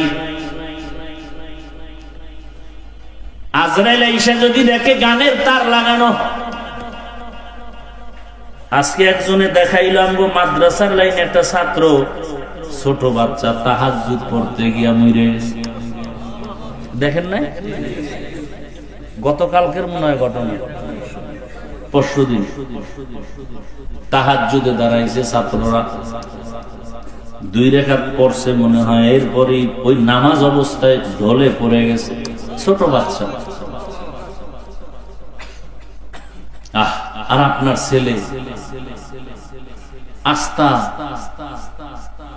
আজরাইল এসে যদি দেখে গানের তার লাগানো। আজকে একজনে দেখাইলাম গো, মাদ্রাসার লাইনে একটা ছাত্র, ছোট বাচ্চা, তাহাজ্জুদ পড়তে গিয়া মরে গেছে। দেখেন না? গতকালকের মনে হয় ঘটনা, পরশুদিন তাহাজ্জুদে দাঁড়াইছে ছাত্ররা, 2 রাকাত পড়ছে মনে হয়, এরপরে ওই নামাজ অবস্থায় ঢলে পড়ে গেছে, ছোট বাচ্চা। আর আপনার ছেলে আস্তা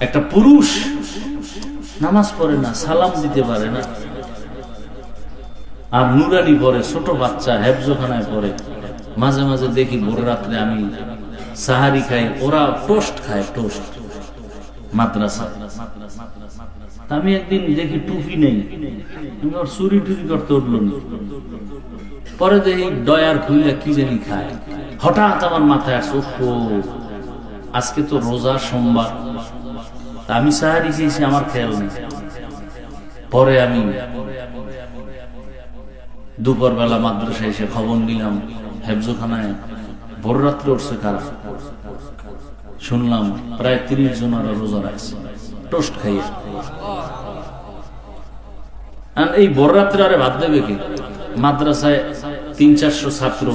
একটা পুরুষ, নামাজ পড়ে না, সালাম দিতে পারে না, আর নুরানি পড়ে, ছোট বাচ্চা হেফজোখানায় পড়ে। মাঝে মাঝে দেখি ভোর রাত্রে আমি সাহারি খাই, ওরা টোস্ট খায়, টোস্ট মাদ্রাসা। আমি একদিন দেখি টুপি নেই, চুরি টুরি করতে উঠল না। পরে দেখি ডয়ার খুলে কি জানি খায়। হঠাৎ আমার মাথায় আসছে, আজকে তো রোজা, সোমবার, আমি সাহারি খেয়েছি, আমার খেয়াল নেই। পরে আমি দুপুর বেলা মাদ্রাসায় এসে খবর নিলাম, হেফজোখানায় ভোর রাত্রে উঠছে কারা। শুনলাম প্রায় 30 জন রোজা রাখছে, টোস্ট খাইয়ে। এই ভোর রাত্রে আরে ভাত দেবে কি? মাদ্রাসায় 300-400 ছাত্র,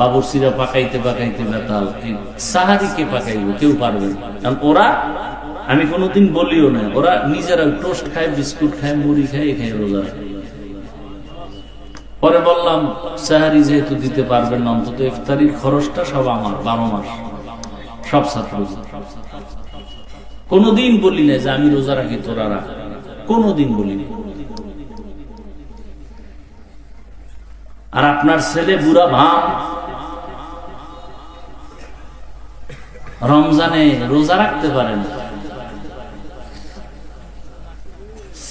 বাবুর্চিরা পাকাইতে পাকাইতে বেতাল, সাহারি কে পাকাইব? কেউ পারবে না। কারণ ওরা, আমি কোনোদিন বলিও না, ওরা নিজেরা টোস্ট খায়, বিস্কুট খায়, মুড়ি খায়, খায় রোজা রাখে। পরে বললাম সাহারি যেহেতু দিতে পারবেন না, অন্তত ইফতারির খরচটা সব আমার, 12 মাস সব ছাত্র। কোনোদিন বলি না যে আমি রোজা রাখি তোরা রাখ, কোনোদিন বলি না। আর আপনার ছেলে বুড়া ভাম, রমজানে রোজা রাখতে পারে না,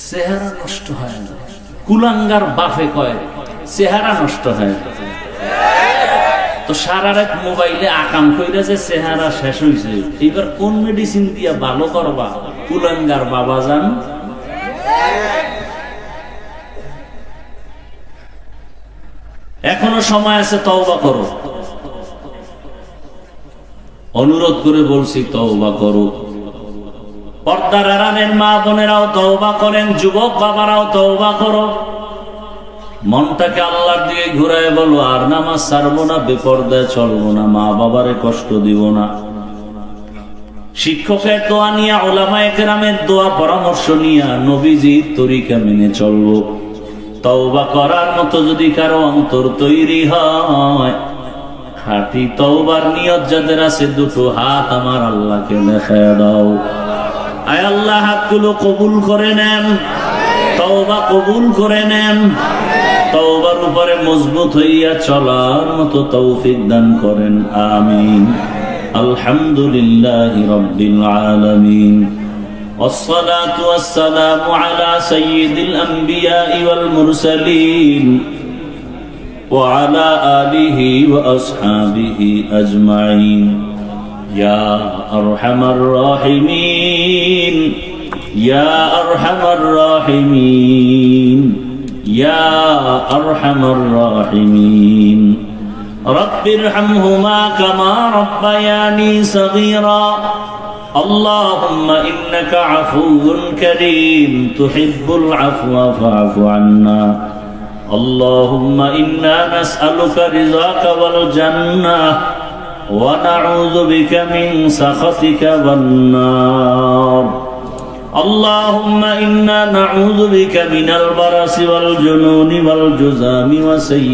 চেহারা নষ্ট হয় না। কুলাঙ্গার বাফে কয় চেহারা নষ্ট হয় না, তো সারা রাত মোবাইলে আকাম কইরা যে চেহারা শেষ হয়েছে, এবার কোন মেডিসিন দিয়া ভালো করবা? কুলাঙ্গার বাবা জান। এখনো সময় আছে, তওবা করো। অনুরোধ করে বলছি, তওবা করো। পর্দার আড়ালের মা বোনেরাও তওবা করেন, যুবক বাবারাও তওবা করো। মনটাকে আল্লাহর দিকে ঘুরায় বলো, আর নামাজ ছাড়বো না, বেপরদায় চলবো না, মা বাবারে কষ্ট দিব না। শিক্ষকের দোয়া নিয়ে, উলামায়ে কেরামের দোয়া পরামর্শ নিয়ে নবীজির তরিকা মেনে চলবো। তওবা করার মতো যদি কারো অন্তর তৈরি হয়, খাঁটি তওবার নিয়ত যাদের আছে, দুটো হাত আমার আল্লাহকে দেখায় দাও। আয় আল্লাহ, হাতগুলো কবুল করে নেন, তওবা কবুল করে নেন। তওবার উপরে মজবুত হইয়া চলার মতো তৌফিক দান করেন, আমিন। আলহামদুলিল্লাহি রাব্বিল আলামিন। والصلاة والسلام على سيد الأنبياء والمرسلين وعلى آله وأصحابه أجمعين يا أرحم الراحمين يا أرحم الراحمين يا أرحم الراحمين رب ارحمهما كما ربياني صغيرا اللهم إنك عفو كريم تحب العفو فاعف عنا اللهم إنا نسألك رضاك والجنة ونعوذ بك من سخطك والنار اللهم إنا نعوذ بك من البرص والجنون والجذام وسيء